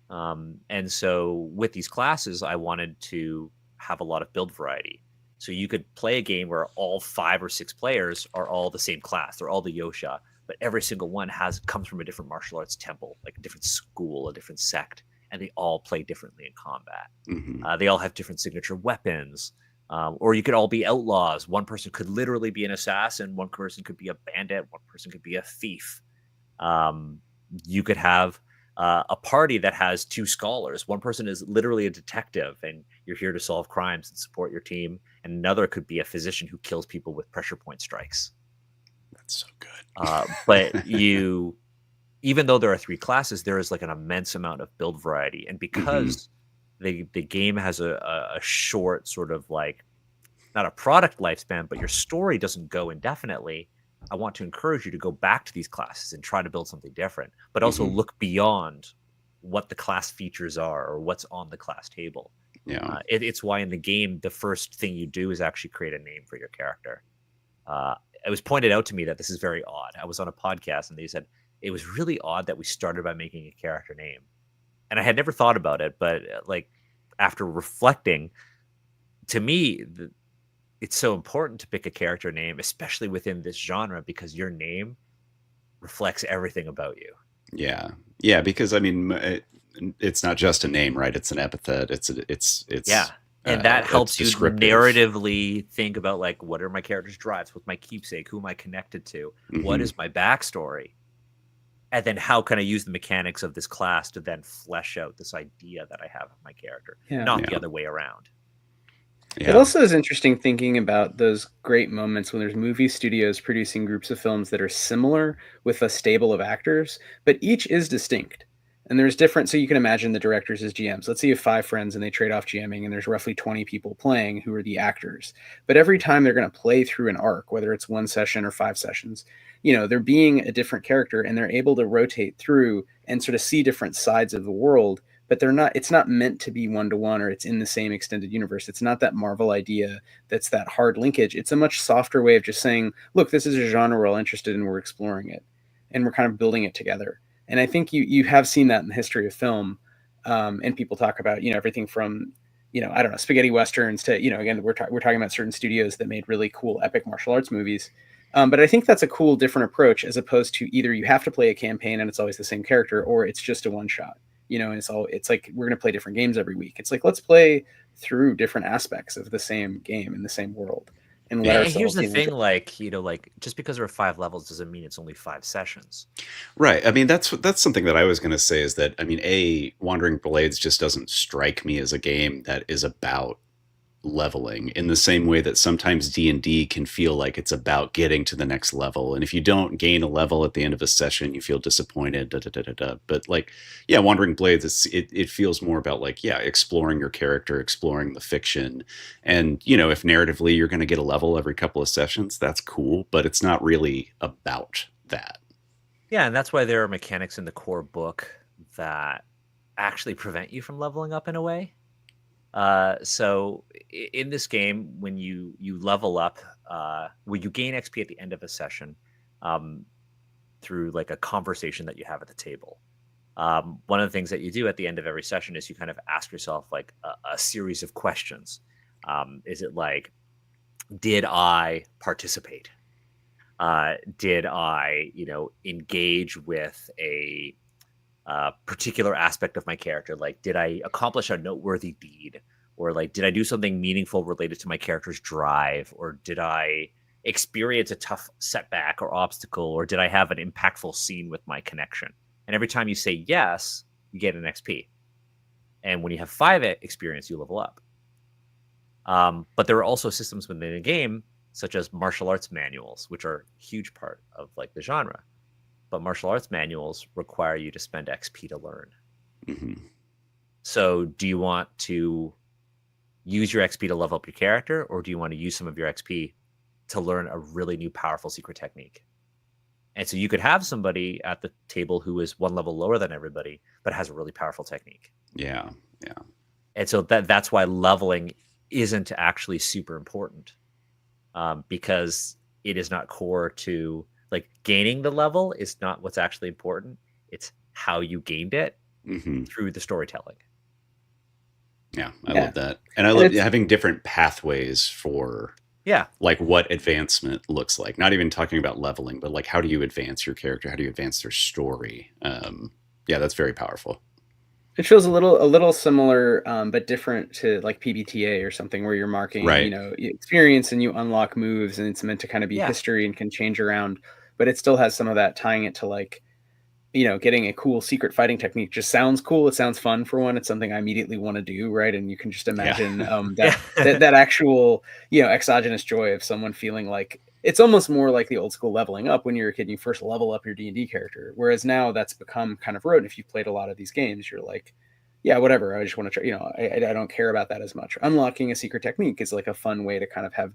And so with these classes, I wanted to have a lot of build variety. So you could play a game where all 5 or 6 players are all the same class. They're all the Yosha, but every single one comes from a different martial arts temple, like a different school, a different sect, and they all play differently in combat. They all have different signature weapons. Or you could all be outlaws. One person could literally be an assassin. One person could be a bandit. One person could be a thief. You could have a party that has 2 scholars. One person is literally a detective, and you're here to solve crimes and support your team. And another could be a physician who kills people with pressure point strikes. That's so good. But even though there are 3 classes, there is like an immense amount of build variety. And because the game has a short sort of like, not a product lifespan, but your story doesn't go indefinitely, I want to encourage you to go back to these classes and try to build something different, but also look beyond what the class features are or what's on the class table. Yeah. It's why in the game, the first thing you do is actually create a name for your character. It was pointed out to me that this is very odd. I was on a podcast and they said, it was really odd that we started by making a character name. And I had never thought about it, but like after reflecting, to me, it's so important to pick a character name, especially within this genre, because your name reflects everything about you. Yeah. Yeah. Because I mean, it's not just a name, right? It's an epithet. It's yeah. And that helps you descriptive. narratively think about like, what are my character's drives? What's my keepsake? Who am I connected to? What is my backstory? And then how can I use the mechanics of this class to then flesh out this idea that I have of my character, not the other way around. Yeah. It also is interesting thinking about those great moments when there's movie studios producing groups of films that are similar with a stable of actors, but each is distinct. And there's different, so you can imagine the directors as GMs. Let's say you have 5 friends and they trade off GMing, and there's roughly 20 people playing who are the actors. But every time they're going to play through an arc, whether it's 1 session or 5 sessions, they're being a different character, and they're able to rotate through and sort of see different sides of the world. But it's not meant to be one-to-one, or it's in the same extended universe. It's not that Marvel idea that's that hard linkage. It's a much softer way of just saying, look, this is a genre we're all interested in, we're exploring it, and we're kind of building it together. And I think you have seen that in the history of film, and people talk about, everything from, I don't know, spaghetti westerns to, again, we're talking about certain studios that made really cool epic martial arts movies. But I think that's a cool, different approach, as opposed to either you have to play a campaign and it's always the same character, or it's just a one shot. And it's like we're going to play different games every week. It's like, let's play through different aspects of the same game in the same world, and let And here's ourselves, the thing, like, like just because there are 5 levels doesn't mean it's only 5 sessions. Right. I mean, that's something that I was going to say, is that, I mean, Wandering Blades just doesn't strike me as a game that is about leveling in the same way that sometimes D&D can feel like it's about getting to the next level, and if you don't gain a level at the end of a session, you feel disappointed, but like, yeah, Wandering Blades, it feels more about, like, yeah, exploring your character, exploring the fiction, and if narratively you're going to get a level every couple of sessions, that's cool, but it's not really about that. Yeah, and that's why there are mechanics in the core book that actually prevent you from leveling up in a way. So in this game, when you level up, when you gain XP at the end of a session, through like a conversation that you have at the table. One of the things that you do at the end of every session is you kind of ask yourself like a series of questions. Is it like, did I participate? Did I, engage with a particular aspect of my character? Like, did I accomplish a noteworthy deed, or like, did I do something meaningful related to my character's drive, or did I experience a tough setback or obstacle, or did I have an impactful scene with my connection? And every time you say yes, you get an XP. And when you have 5 experience, you level up. But there are also systems within the game, such as martial arts manuals, which are a huge part of like the genre. But martial arts manuals require you to spend XP to learn. Mm-hmm. So do you want to use your XP to level up your character, or do you want to use some of your XP to learn a really new powerful secret technique? And so you could have somebody at the table who is 1 level lower than everybody, but has a really powerful technique. Yeah. And so that's why leveling isn't actually super important, because it is not core to, like, gaining the level is not what's actually important. It's how you gained it through the storytelling. Yeah, I love that. And I love having different pathways for like what advancement looks like. Not even talking about leveling, but like, how do you advance your character? How do you advance their story? Yeah, that's very powerful. It feels a little similar, but different to like PBTA or something, where you're marking, experience, and you unlock moves, and it's meant to kind of be history and can change around, but it still has some of that, tying it to like, getting a cool secret fighting technique just sounds cool. It sounds fun, for one. It's something I immediately want to do, right? And you can just imagine that actual, exogenous joy of someone feeling like, it's almost more like the old school leveling up when you're a kid and you first level up your D&D character. Whereas now that's become kind of rote. If you've played a lot of these games, you're like, yeah, whatever. I just want to try, I don't care about that as much. Unlocking a secret technique is like a fun way to kind of have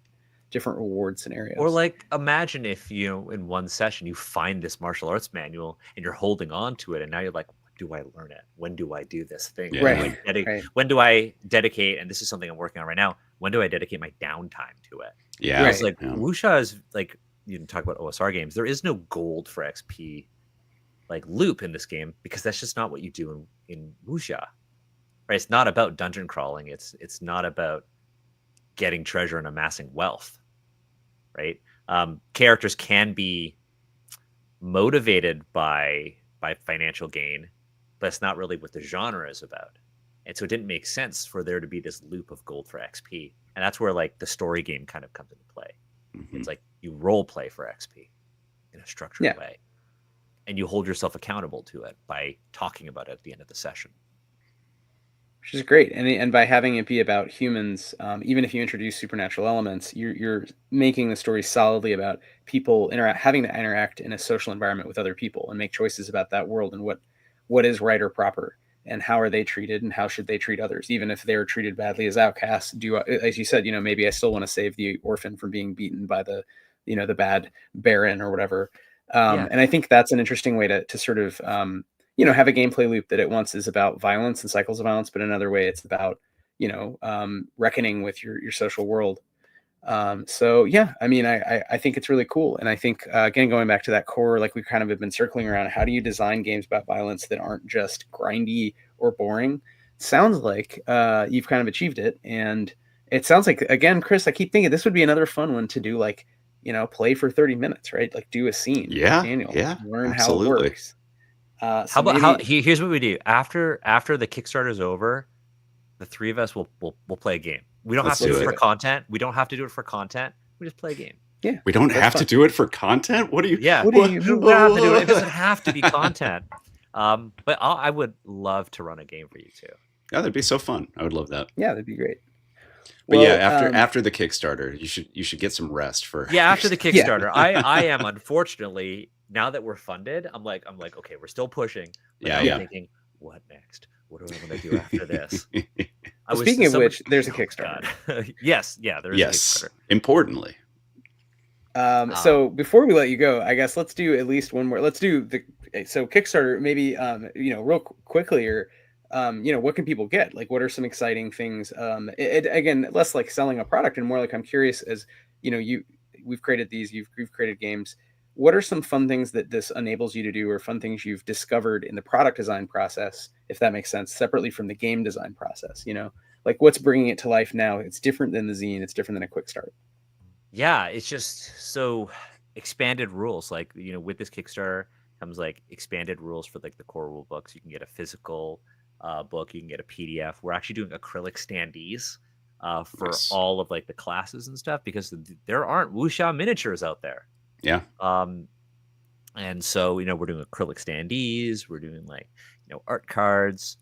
different reward scenarios. Or like, imagine if, in one session you find this martial arts manual and you're holding on to it, and now you're like, when do I learn it? When do I do this thing? Right. When do I dedicate, and this is something I'm working on right now, when do I dedicate my downtime to it? Yeah. It's like, wuxia is like, you can talk about OSR games, there is no gold for XP like loop in this game, because that's just not what you do in wuxia. Right? It's not about dungeon crawling. It's not about getting treasure and amassing wealth. Right? Characters can be motivated by financial gain, but it's not really what the genre is about. And so it didn't make sense for there to be this loop of gold for XP. And that's where like the story game kind of comes into play. It's like you role play for XP in a structured way, and you hold yourself accountable to it by talking about it at the end of the session. Which is great, and by having it be about humans, even if you introduce supernatural elements, you're making the story solidly about people having to interact in a social environment with other people and make choices about that world, and what is right or proper, and how are they treated, and how should they treat others, even if they're treated badly as outcasts. As you said, maybe I still want to save the orphan from being beaten by the the bad baron or whatever. And I think that's an interesting way to sort of have a gameplay loop that at once is about violence and cycles of violence, but another way it's about reckoning with your social world. So yeah, I mean, I think it's really cool, and I think again, going back to that core, like we kind of have been circling around, how do you design games about violence that aren't just grindy or boring? Sounds like you've kind of achieved it, and it sounds like, again, Chris, I keep thinking this would be another fun one to do, like play for 30 minutes, right? Like do a scene, like Yeah, Daniel, yeah, learn how it absolutely. works. How So about maybe, here's what we do after the Kickstarter's over. The three of us will play a game. We don't have Let's to do do it it. for content. We don't have to do it for content. We just play a game. yeah, We don't that's have to fun. do it for content. What do you? Yeah, What do What? you we don't have to do it. It doesn't have to be content. But I would love to run a game for you too. Yeah, that'd be so fun. I would love that. Yeah, that'd be great. But yeah, Well, after the Kickstarter, you should get some rest for. Yeah, after the Yeah. Kickstarter, I am unfortunately, now that we're funded, I'm like, okay, we're still pushing. But Yeah, now yeah. I'm thinking, what next? What am I going to do after this? Speaking of which, there's a Kickstarter. Yes, yeah, there is a Yes, Kickstarter. importantly. So before we let you go, I guess let's do at least one more. Let's do so Kickstarter, maybe real quickly, or what can people get? Like, what are some exciting things? Again, less like selling a product and more like I'm curious, as we've created these, you've created games. What are some fun things that this enables you to do, or fun things you've discovered in the product design process, if that makes sense, separately from the game design process? Like what's bringing it to life now? It's different than the zine. It's different than a quick start. Yeah, it's just so expanded rules. Like, with this Kickstarter comes like expanded rules for like the core rule books. You can get a physical book, you can get a PDF. We're actually doing acrylic standees for Nice. all of like the classes and stuff, because there aren't wuxia miniatures out there. Yeah. And so, we're doing acrylic standees, we're doing like, art cards.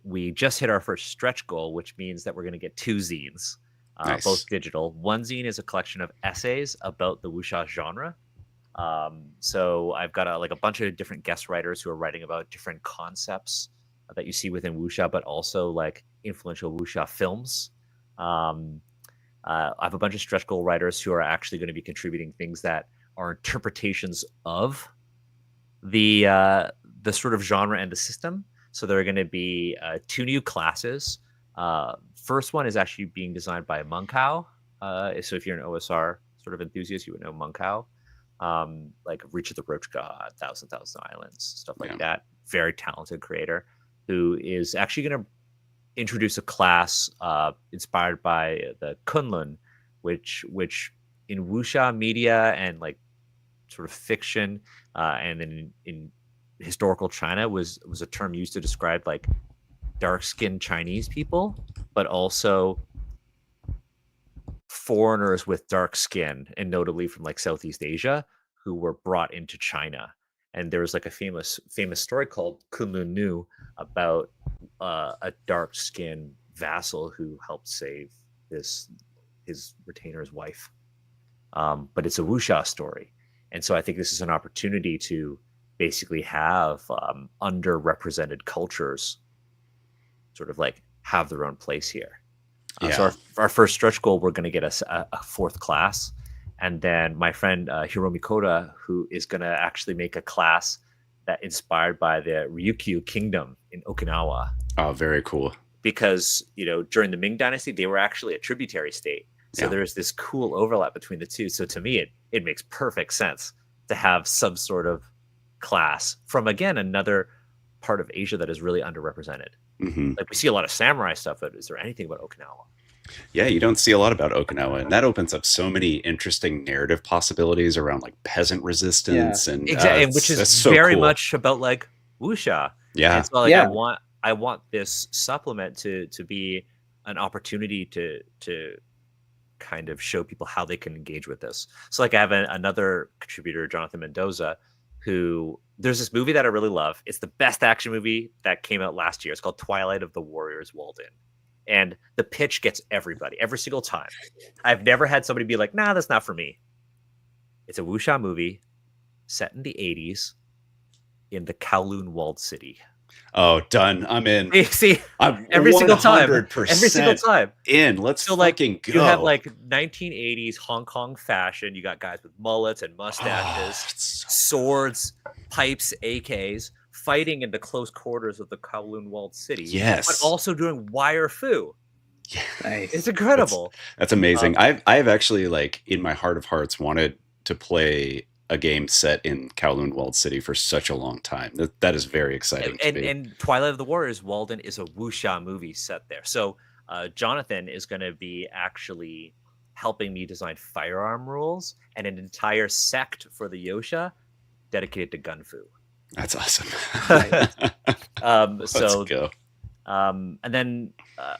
We just hit our first stretch goal, which means that we're going to get 2 zines. Nice. Both digital. One zine is a collection of essays about the wuxia genre. So I've got a bunch of different guest writers who are writing about different concepts that you see within wuxia, but also like influential wuxia films. I have a bunch of stretch goal writers who are actually going to be contributing things that are interpretations of the sort of genre and the system. So there are going to be 2 new classes. First one is actually being designed by Monkau. So if you're an OSR sort of enthusiast, you would know Monkau. Like Reach of the Roach God, Thousand Islands, stuff like that. Very talented creator who is actually going to introduce a class inspired by the Kunlun, which in wuxia media and like sort of fiction, and then in historical China was a term used to describe like dark-skinned Chinese people, but also foreigners with dark skin, and notably from like Southeast Asia, who were brought into China. And there was like a famous story called Kunlun Nu about a dark-skinned vassal who helped save his retainer's wife. But it's a wuxia story. And so I think this is an opportunity to basically have underrepresented cultures sort of like have their own place here. So our first stretch goal, we're going to get us a 4th class. And then my friend Hiromi Koda, who is going to actually make a class that inspired by the Ryukyu Kingdom in Okinawa. Oh, very cool. Because, during the Ming Dynasty, they were actually a tributary state. So there's this cool overlap between the two. So to me, it makes perfect sense to have some sort of class from, again, another part of Asia that is really underrepresented. Mm-hmm. Like we see a lot of samurai stuff, but is there anything about Okinawa? Yeah, you don't see a lot about Okinawa, and that opens up so many interesting narrative possibilities around like peasant resistance and exactly, which is so very cool. much about like wuxia. Yeah, and so like I want this supplement to be an opportunity to kind of show people how they can engage with this. So like I have another contributor, Jonathan Mendoza, who there's this movie that I really love. It's the best action movie that came out last year. It's called Twilight of the Warriors Walden. And the pitch gets everybody every single time. I've never had somebody be like, nah, that's not for me. It's a wuxia movie set in the 80s in the Kowloon walled city. Oh, done. I'm in. You see, I'm every single time. In. Let's fucking go. You have like 1980s Hong Kong fashion. You got guys with mullets and mustaches, swords, pipes, AKs, fighting in the close quarters of the Kowloon walled city. Yes. But also doing wire fu. Yeah. Nice. It's incredible. That's amazing. I've actually, like, in my heart of hearts, wanted to play a game set in Kowloon Walled City for such a long time. That is very exciting to me. And Twilight of the Warriors Walden is a wuxia movie set there. So Jonathan is going to be actually helping me design firearm rules and an entire sect for the Yosha dedicated to gun fu. That's awesome. So Let's go. and then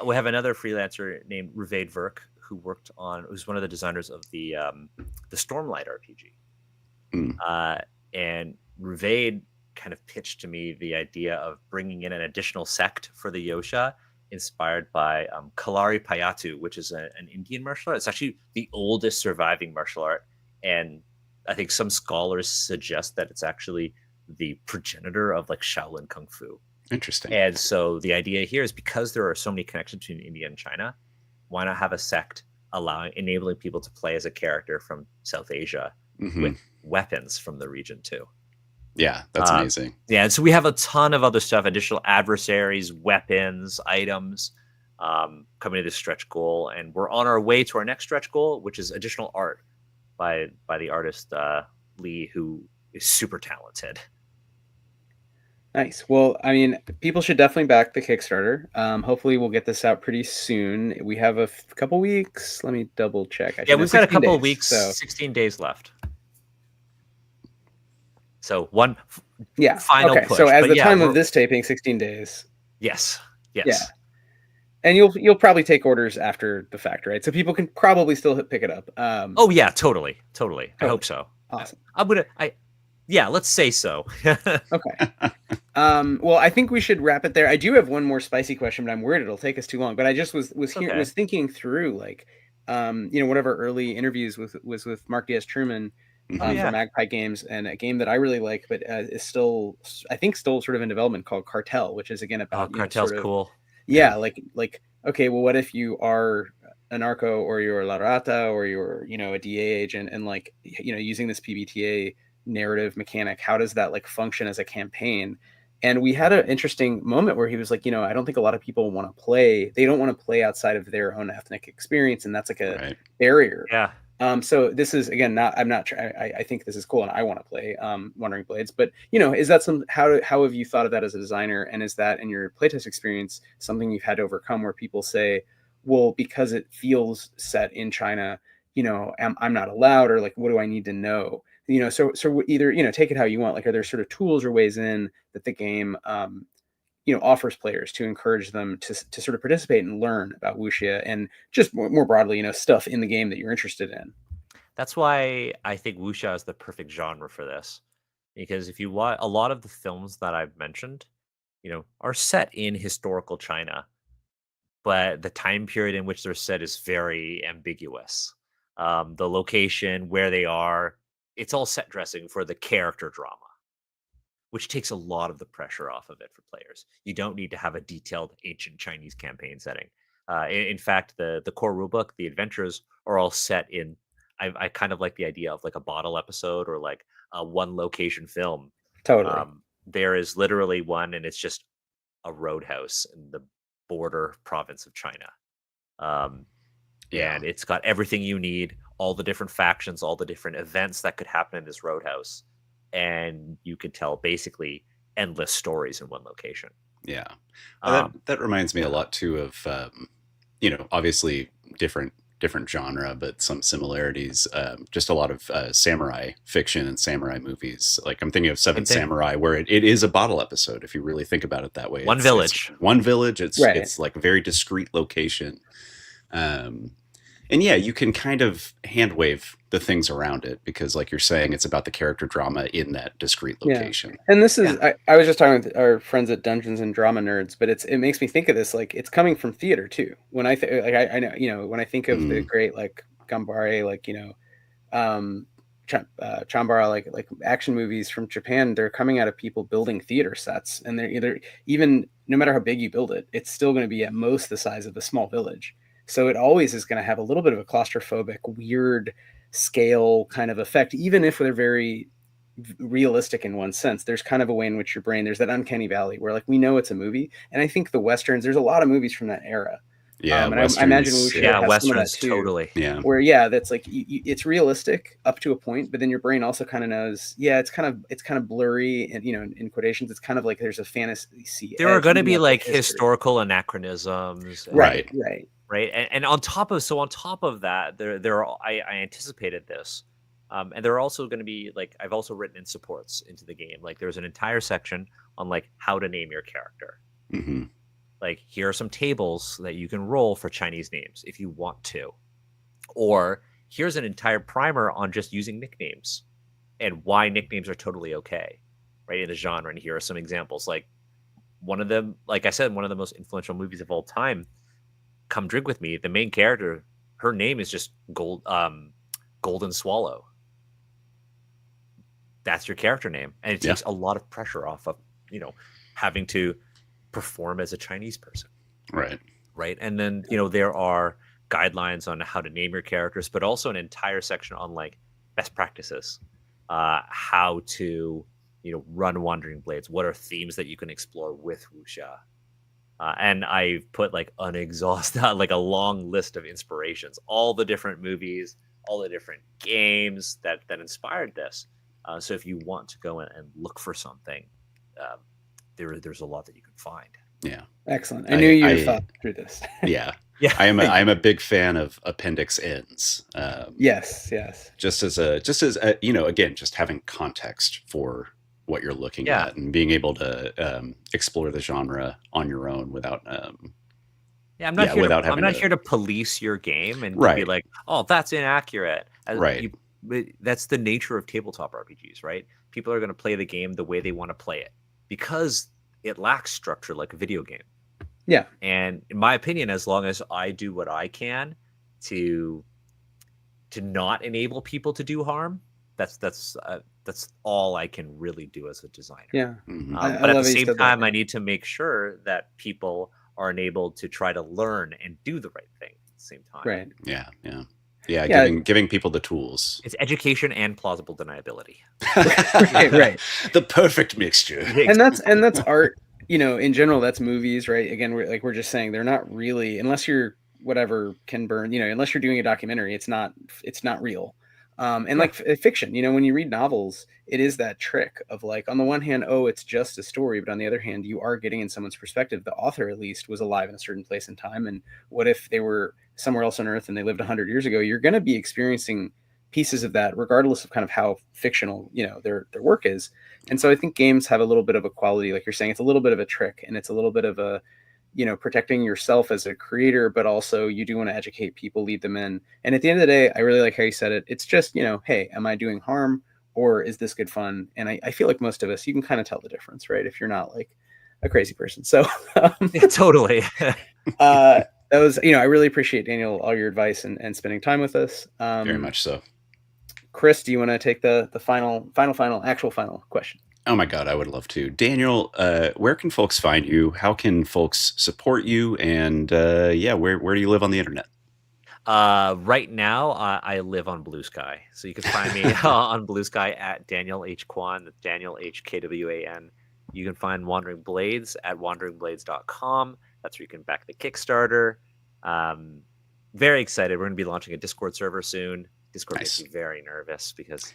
we have another freelancer named Wythe Marschall, who's one of the designers of the Stormlight RPG. And Wythe kind of pitched to me the idea of bringing in an additional sect for the Yosha, inspired by Kalari Payatu, which is an Indian martial art. It's actually the oldest surviving martial art, and I think some scholars suggest that it's actually the progenitor of like Shaolin Kung Fu. Interesting. And so the idea here is, because there are so many connections between India and China, why not have a sect enabling people to play as a character from South Asia with weapons from the region too? Yeah, that's amazing. Yeah, and so we have a ton of other stuff, additional adversaries, weapons, items coming to this stretch goal, and we're on our way to our next stretch goal, which is additional art by the artist Lee, who is super talented. Nice. Well, I mean, people should definitely back the Kickstarter. Hopefully we'll get this out pretty soon. We have a couple weeks. Let me double check. Yeah, we've got a couple of days, weeks, so 16 days left. So final push. So as the time of this taping, 16 days. Yes. Yeah. And you'll probably take orders after the fact, right? So people can probably still pick it up. Oh yeah, totally. I hope so. Awesome. Let's say so. Okay. Well, I think we should wrap it there. I do have one more spicy question, but I'm worried it'll take us too long. But I just was thinking through, like, one of our early interviews was with Mark Diaz Truman from Magpie Games, and a game that I really like, but is still sort of in development, called Cartel, which is again about Cartel's cool. Yeah, like okay, well, what if you are a narco, or you're a La Rata, or you're a DA agent, and like using this PBTA narrative mechanic, how does that like function as a campaign? And we had an interesting moment where he was like, I don't think a lot of people want to play. They don't want to play outside of their own ethnic experience, and that's like a barrier. Yeah. So this is, again, I think this is cool, and I want to play Wandering Blades, but is that how have you thought of that as a designer, and is that in your playtest experience something you've had to overcome, where people say, well, because it feels set in China, I'm not allowed, or like, what do I need to know? So either take it how you want. Like, are there sort of tools or ways in that the game offers players to encourage them to sort of participate and learn about wuxia, and just more broadly, stuff in the game that you're interested in? That's why I think wuxia is the perfect genre for this, because if you watch a lot of the films that I've mentioned, are set in historical China, but the time period in which they're set is very ambiguous. The location, where they are, it's all set dressing for the character drama, which takes a lot of the pressure off of it for players. You don't need to have a detailed ancient Chinese campaign setting. In fact, the core rulebook, the adventures, are all set in. I kind of like the idea of like a bottle episode, or like a one location film. Totally. There is literally one, and it's just a roadhouse in the border province of China. And it's got everything you need, all the different factions, all the different events that could happen in this roadhouse. And you could tell basically endless stories in one location. Yeah. That reminds me a lot too of, obviously different genre, but some similarities. Just a lot of samurai fiction and samurai movies. Like, I'm thinking of Seventh Samurai, where it is a bottle episode, if you really think about it that way. One village. It's like a very discrete location. And yeah, you can kind of hand wave the things around it, because, like you're saying, it's about the character drama in that discrete location. Yeah. And this is, I was just talking with our friends at Dungeons and Drama Nerds, but it makes me think of this, like, it's coming from theater too. When I I know, when I think of the great, like, Gambare, like, Chambara, like action movies from Japan, they're coming out of people building theater sets, and they're either, even no matter how big you build it, it's still going to be at most the size of a small village. So it always is going to have a little bit of a claustrophobic, weird scale kind of effect, even if they're very realistic in one sense. There's kind of a way in which your brain, there's that uncanny valley where, like, we know it's a movie. And I think the Westerns, there's a lot of movies from that era. Yeah, and I imagine wuxia has some of that too, totally. Yeah, where that's like it's realistic up to a point, but then your brain also kind of knows, it's kind of blurry, and in quotations, it's kind of like there's a fantasy. There are going to be like historical anachronisms. Right. right? And on top of that, there are I anticipated this, and there are also going to be like I've also written in supports into the game. Like there's an entire section on like how to name your character. Hmm. Like here are some tables that you can roll for Chinese names if you want to, or here's an entire primer on just using nicknames and why nicknames are totally okay, right, in the genre. And here are some examples. Like one of them, like I said, one of the most influential movies of all time, Come Drink With Me, the main character, her name is just Golden Swallow. That's your character name. And it takes a lot of pressure off of, having to perform as a Chinese person. Right. Right. And then, there are guidelines on how to name your characters, but also an entire section on like best practices, how to, run Wandering Blades. What are themes that you can explore with wuxia? And I've put like unexhausted, like a long list of inspirations, all the different movies, all the different games that inspired this. So if you want to go in and look for something, there's a lot that you can find. Yeah, excellent. I knew you thought through this. Yeah, yeah. I'm a big fan of appendix ends. Yes. Just as again, just having context for what you're looking at and being able to explore the genre on your own without I'm not here to police your game and be like, oh, that's inaccurate. Right. That's the nature of tabletop RPGs, right? People are going to play the game the way they want to play it because it lacks structure like a video game. Yeah. And in my opinion, as long as I do what I can to not enable people to do harm, that's all I can really do as a designer. Yeah. Mm-hmm. But at the same time, I need to make sure that people are enabled to try to learn and do the right thing at the same time. Right. Yeah. Giving people the tools. It's education and plausible deniability. right. The perfect mixture. And that's art. In general, that's movies, right? Again, we're just saying they're not really, unless you're whatever can burn. Unless you're doing a documentary, it's not real. Like fiction, when you read novels, it is that trick of like, on the one hand, it's just a story, but on the other hand, you are getting in someone's perspective. The author, at least, was alive in a certain place and time. And what if they were somewhere else on Earth and they lived 100 years ago? You're going to be experiencing pieces of that, regardless of kind of how fictional, their work is. And so I think games have a little bit of a quality, like you're saying, it's a little bit of a trick, and it's a little bit of a, protecting yourself as a creator, but also you do want to educate people, lead them in. And at the end of the day, I really like how you said it. It's just, hey, am I doing harm or is this good fun? And I feel like most of us, you can kind of tell the difference, right? If you're not like a crazy person. So totally. That was, I really appreciate, Daniel, all your advice and spending time with us. Very much so. Chris, do you want to take the final question? Oh my God, I would love to. Daniel, where can folks find you? How can folks support you? And where do you live on the internet? Right now, I live on Blue Sky. So you can find me on Blue Sky at Daniel H. Kwan. That's Daniel H. Kwan. You can find Wandering Blades at wanderingblades.com. That's where you can back the Kickstarter. Very excited. We're going to be launching a Discord server soon. Discord makes me very nervous because,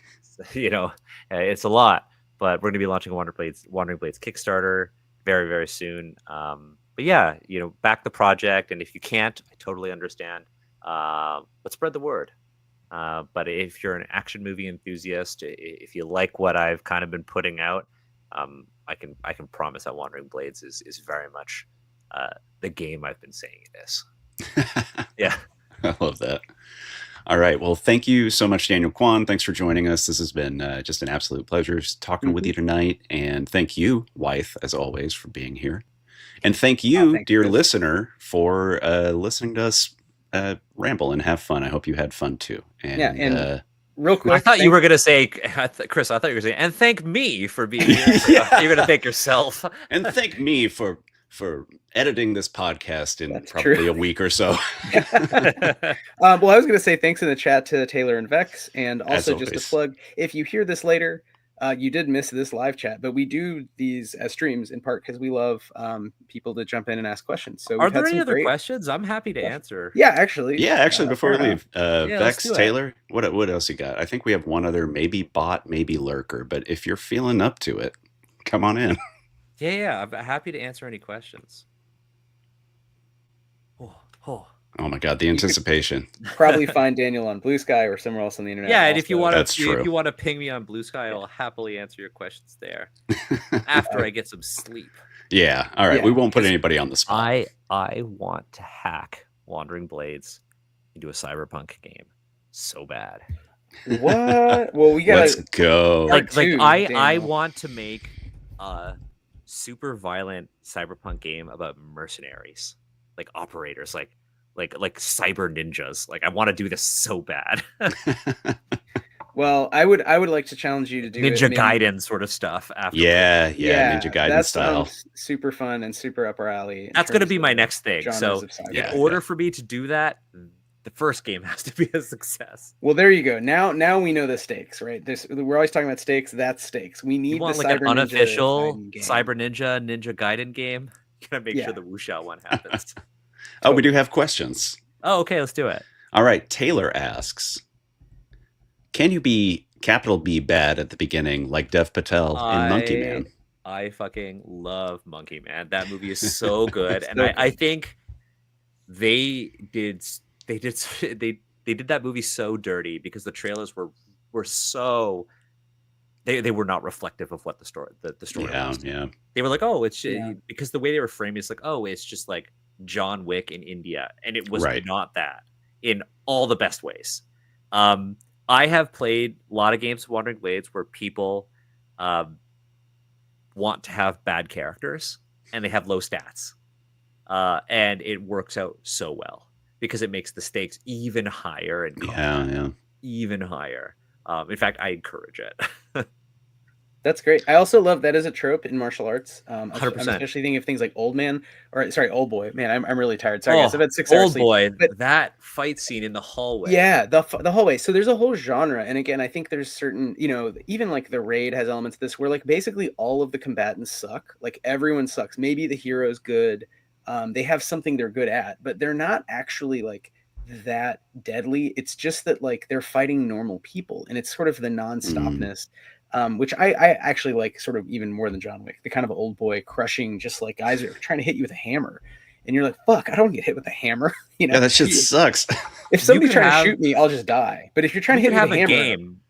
it's a lot. But we're going to be launching a Wandering Blades Kickstarter very, very soon. Back the project. And if you can't, I totally understand. But spread the word. But if you're an action movie enthusiast, if you like what I've kind of been putting out, I can promise that Wandering Blades is very much the game I've been saying it is. Yeah. I love that. All right. Well, thank you so much, Daniel Kwan. Thanks for joining us. This has been just an absolute pleasure talking with you tonight. And thank you, Wythe, as always, for being here. And thank you, dear listener, for listening to us ramble and have fun. I hope you had fun too. And real quick, I thought you were going to say, Chris, I thought you were going to say, and thank me for being here. You're going to thank yourself. And thank me for editing this podcast in probably a week or so. Well, I was going to say thanks in the chat to Taylor and Vex, and also just to plug, if you hear this later, you did miss this live chat, but we do these as streams in part because we love people to jump in and ask questions. So are there any other questions? I'm happy to answer. Yeah, actually. Before we leave, Vex, Taylor, what else you got? I think we have one other, maybe bot, maybe lurker, but if you're feeling up to it, come on in. Yeah, I'm happy to answer any questions. Oh my God, the anticipation. Probably find Daniel on Blue Sky or somewhere else on the internet. Yeah, and if you want That's to, true. if you want to ping me on Blue Sky, I'll happily answer your questions there after I get some sleep. Yeah. All right. Yeah, We won't put anybody on the spot. I want to hack Wandering Blades into a cyberpunk game so bad. What? Well, we Let's gotta go. Like I Daniel. want to make a super violent cyberpunk game about mercenaries, like operators, like cyber ninjas. Like I want to do this so bad. Well, I would like to challenge you to do Ninja it, maybe- Gaiden sort of stuff. After yeah, Ninja Gaiden that style. sounds super fun and super up our alley. That's going to be my next thing. genres So of sci-fi. in order for me to do that, the first game has to be a success. Well, there you go. Now we know the stakes, right? We're always talking about stakes. That's stakes. We need You want the like Cyber an Ninja unofficial Gaiden game. Cyber Ninja Gaiden game. You gotta make Yeah. sure the wuxia one happens. Oh, we do have questions. Oh, okay, let's do it. All right. Taylor asks, can you be capital B bad at the beginning like Dev Patel in Monkey Man? I fucking love Monkey Man. That movie is so good, and So I think they did that movie so dirty because the trailers were so they were not reflective of what the story was. Yeah. They were like, oh, it's Yeah. because the way they were framing it's like, oh, it's just like John Wick in India, and it was Right. not that in all the best ways. I have played a lot of games of Wandering Blades where people want to have bad characters and they have low stats, and it works out so well because it makes the stakes even higher and even higher. In fact, I encourage it. That's great. I also love that as a trope in martial arts. I'm 100%. especially thinking of things like Old Boy. Man, I'm really tired. Sorry, guys. I've had 6 hours Old sleep. Boy, But- that fight scene in the hallway. Yeah, the hallway. So there's a whole genre, and again, I think there's certain, even like the raid has elements of this where like basically all of the combatants suck. Like everyone sucks. Maybe the hero's good. They have something they're good at, but they're not actually like that deadly. It's just that like they're fighting normal people, and it's sort of the non-stopness. Which I actually like sort of even more than John Wick, the kind of old boy crushing, just like guys are trying to hit you with a hammer. And you're like, fuck, I don't get hit with a hammer. Yeah, that shit sucks. If somebody's could trying have- to shoot me, I'll just die. But if you're trying to You hit could me with have a a hammer, game.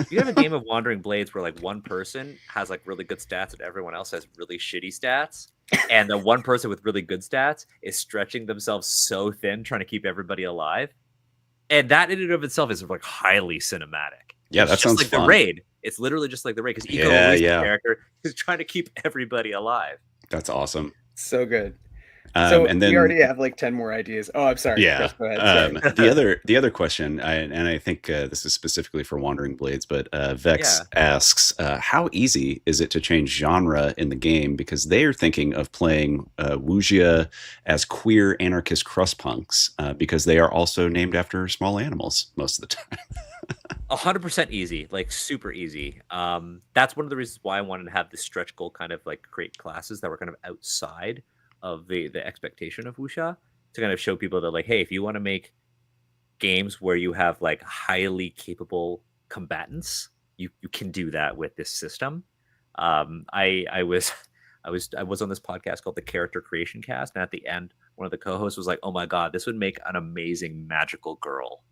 You have a game of Wandering Blades where like one person has like really good stats and everyone else has really shitty stats. And the one person with really good stats is stretching themselves so thin trying to keep everybody alive. And that in and of itself is like highly cinematic. Yeah, It's that just sounds like fun. the raid. It's literally just like the raid because Iko Yeah, Uwais, yeah. the character, is trying to keep everybody alive. That's awesome. so good. So And then we already have like 10 more ideas. Oh, I'm sorry. yeah. Chris, go ahead. Sorry. The other question, and I think this is specifically for Wandering Blades, but Vex asks, how easy is it to change genre in the game? Because they are thinking of playing wuxia as queer anarchist crust punks because they are also named after small animals most of the time. 100% easy, like super easy. That's one of the reasons why I wanted to have this stretch goal kind of like create classes that were kind of outside of the expectation of wuxia to kind of show people that like, hey, if you want to make games where you have like highly capable combatants, you can do that with this system. I was on this podcast called the Character Creation Cast, and at the end, one of the co-hosts was like, "Oh my god, this would make an amazing magical girl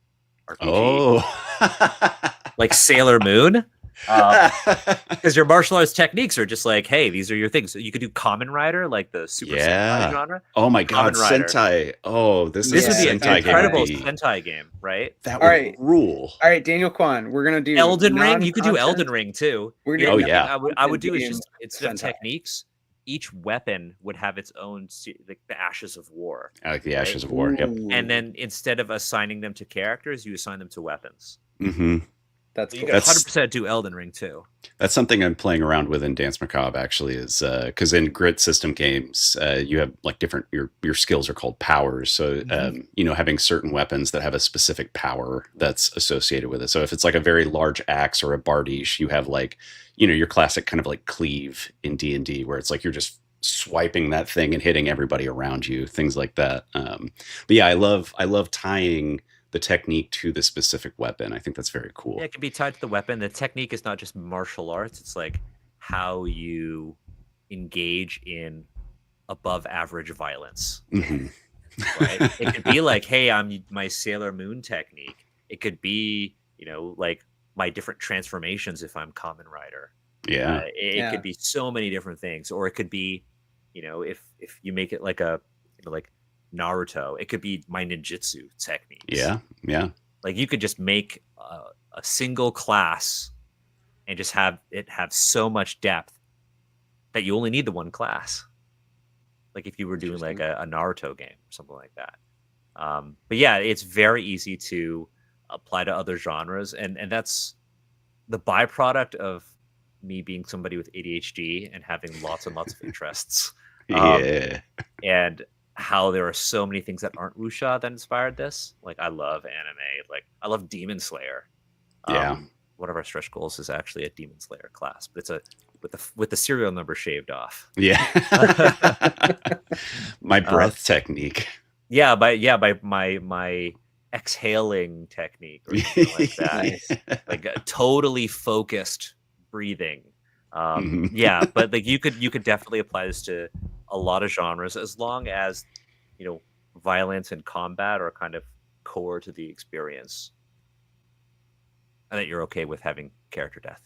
RPG." Oh, Like Sailor Moon. Because your martial arts techniques are just like, hey, these are your things. So you could do Kamen Rider, like the Super Sentai genre. Oh my god, Kamen Rider. Sentai. Oh, this This is would a be an Sentai incredible game. Sentai game, right? That All would right. rule. All right, Daniel Kwan, we're going to do Elden Ring. You could do non-content. Elden Ring too. We're The doing only yeah. thing I would do is game just instead of Sentai. techniques, each weapon would have its own like the Ashes of War, I like the Ashes of War. Yep. Ooh, and then instead of assigning them to characters, you assign them to weapons. hmm that's So cool. you could That's- 100% do Elden Ring too. That's something I'm playing around with in Danse Macabre. Actually, is because in grid system games, you have like different your skills are called powers. So having certain weapons that have a specific power that's associated with it. So if it's like a very large axe or a bardiche, you have like your classic kind of like cleave in D&D, where it's like you're just swiping that thing and hitting everybody around you, things like that. But yeah, I love tying the technique to the specific weapon. I think that's very cool. Yeah, it can be tied to the weapon. The technique is not just martial arts. It's like how you engage in above average violence. Mhm. right? It could be like, hey, I'm my Sailor Moon technique. It could be, like my different transformations if I'm Kamen Rider. Yeah. It could be so many different things, or it could be, if you make it like a, like Naruto, it could be my ninjutsu techniques. Yeah. Yeah. Like you could just make a single class and just have it have so much depth that you only need the one class. Like if you were doing like a Naruto game or something like that. But yeah, it's very easy to apply to other genres, and that's the byproduct of me being somebody with ADHD and having lots and lots of interests. Yeah. And how there are so many things that aren't wuxia that inspired this. Like I love anime. Like I love Demon Slayer. Yeah. One of our stretch goals is actually a Demon Slayer class, but it's a with the serial number shaved off. Yeah. My breath technique. Yeah, by my exhaling technique or something like that. Like a totally focused breathing. Yeah, but like you could definitely apply this to a lot of genres as long as violence and combat are kind of core to the experience, and that you're okay with having character death.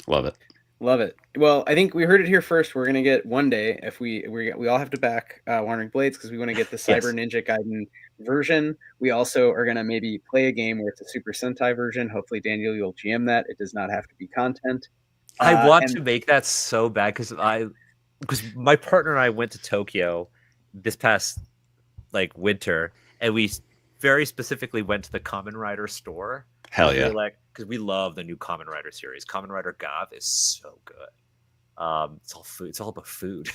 Love it. Love it. Well, I think we heard it here first. We're gonna get one day, if we all have to back Wandering Blades, because we want to get the Cyber Ninja Gaiden version. We also are gonna maybe play a game where it's a Super Sentai version. Hopefully, Daniel, you'll GM that. It does not have to be content. I want to make that so bad because my partner and I went to Tokyo this past winter, and we very specifically went to the Kamen Rider store. Hell yeah! Because we love the new Kamen Rider series. Kamen Rider Gav is so good. It's all food. It's all about food.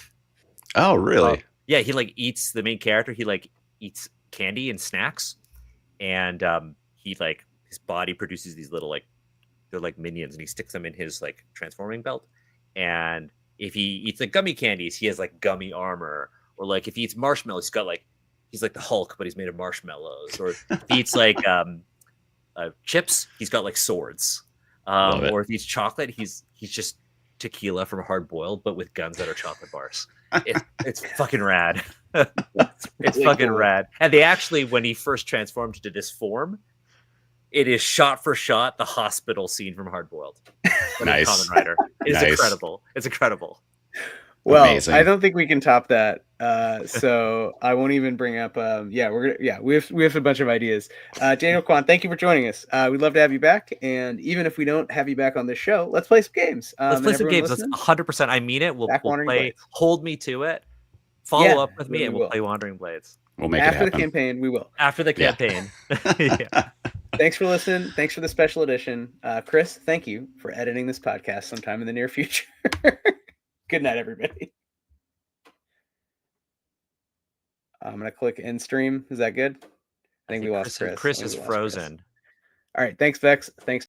Oh, really? Yeah, he eats the main character. He eats candy and snacks, and he his body produces these little they're like minions, and he sticks them in his transforming belt. And if he eats gummy candies, he has gummy armor. Or if he eats marshmallows, he's like the Hulk, but he's made of marshmallows. Or if he eats chips, he's got swords. Or if he's chocolate, he's just tequila from Hard Boiled, but with guns that are chocolate bars. It's fucking rad. It's really fucking cool. Rad. And they actually, when he first transformed into this form, it is shot for shot the hospital scene from Hard Boiled. Nice. Kamen Rider. It's incredible. It's incredible. Well, amazing. I don't think we can top that. So I won't even bring up. We have a bunch of ideas. Daniel Kwan, thank you for joining us. We'd love to have you back. And even if we don't have you back on this show, let's play some games. Let's play some games. Let's 100%. I mean it. We'll play. Blades. Hold me to it. Follow up with me, and we'll play Wandering Blades. We'll make after it happen. The campaign. We will after the campaign. Yeah. Thanks for listening. Thanks for the special edition, Chris. Thank you for editing this podcast sometime in the near future. Good night, everybody. I'm going to click end stream. Is that good? I think we lost Chris. Chris is frozen. All right. Thanks, Vex. Thanks.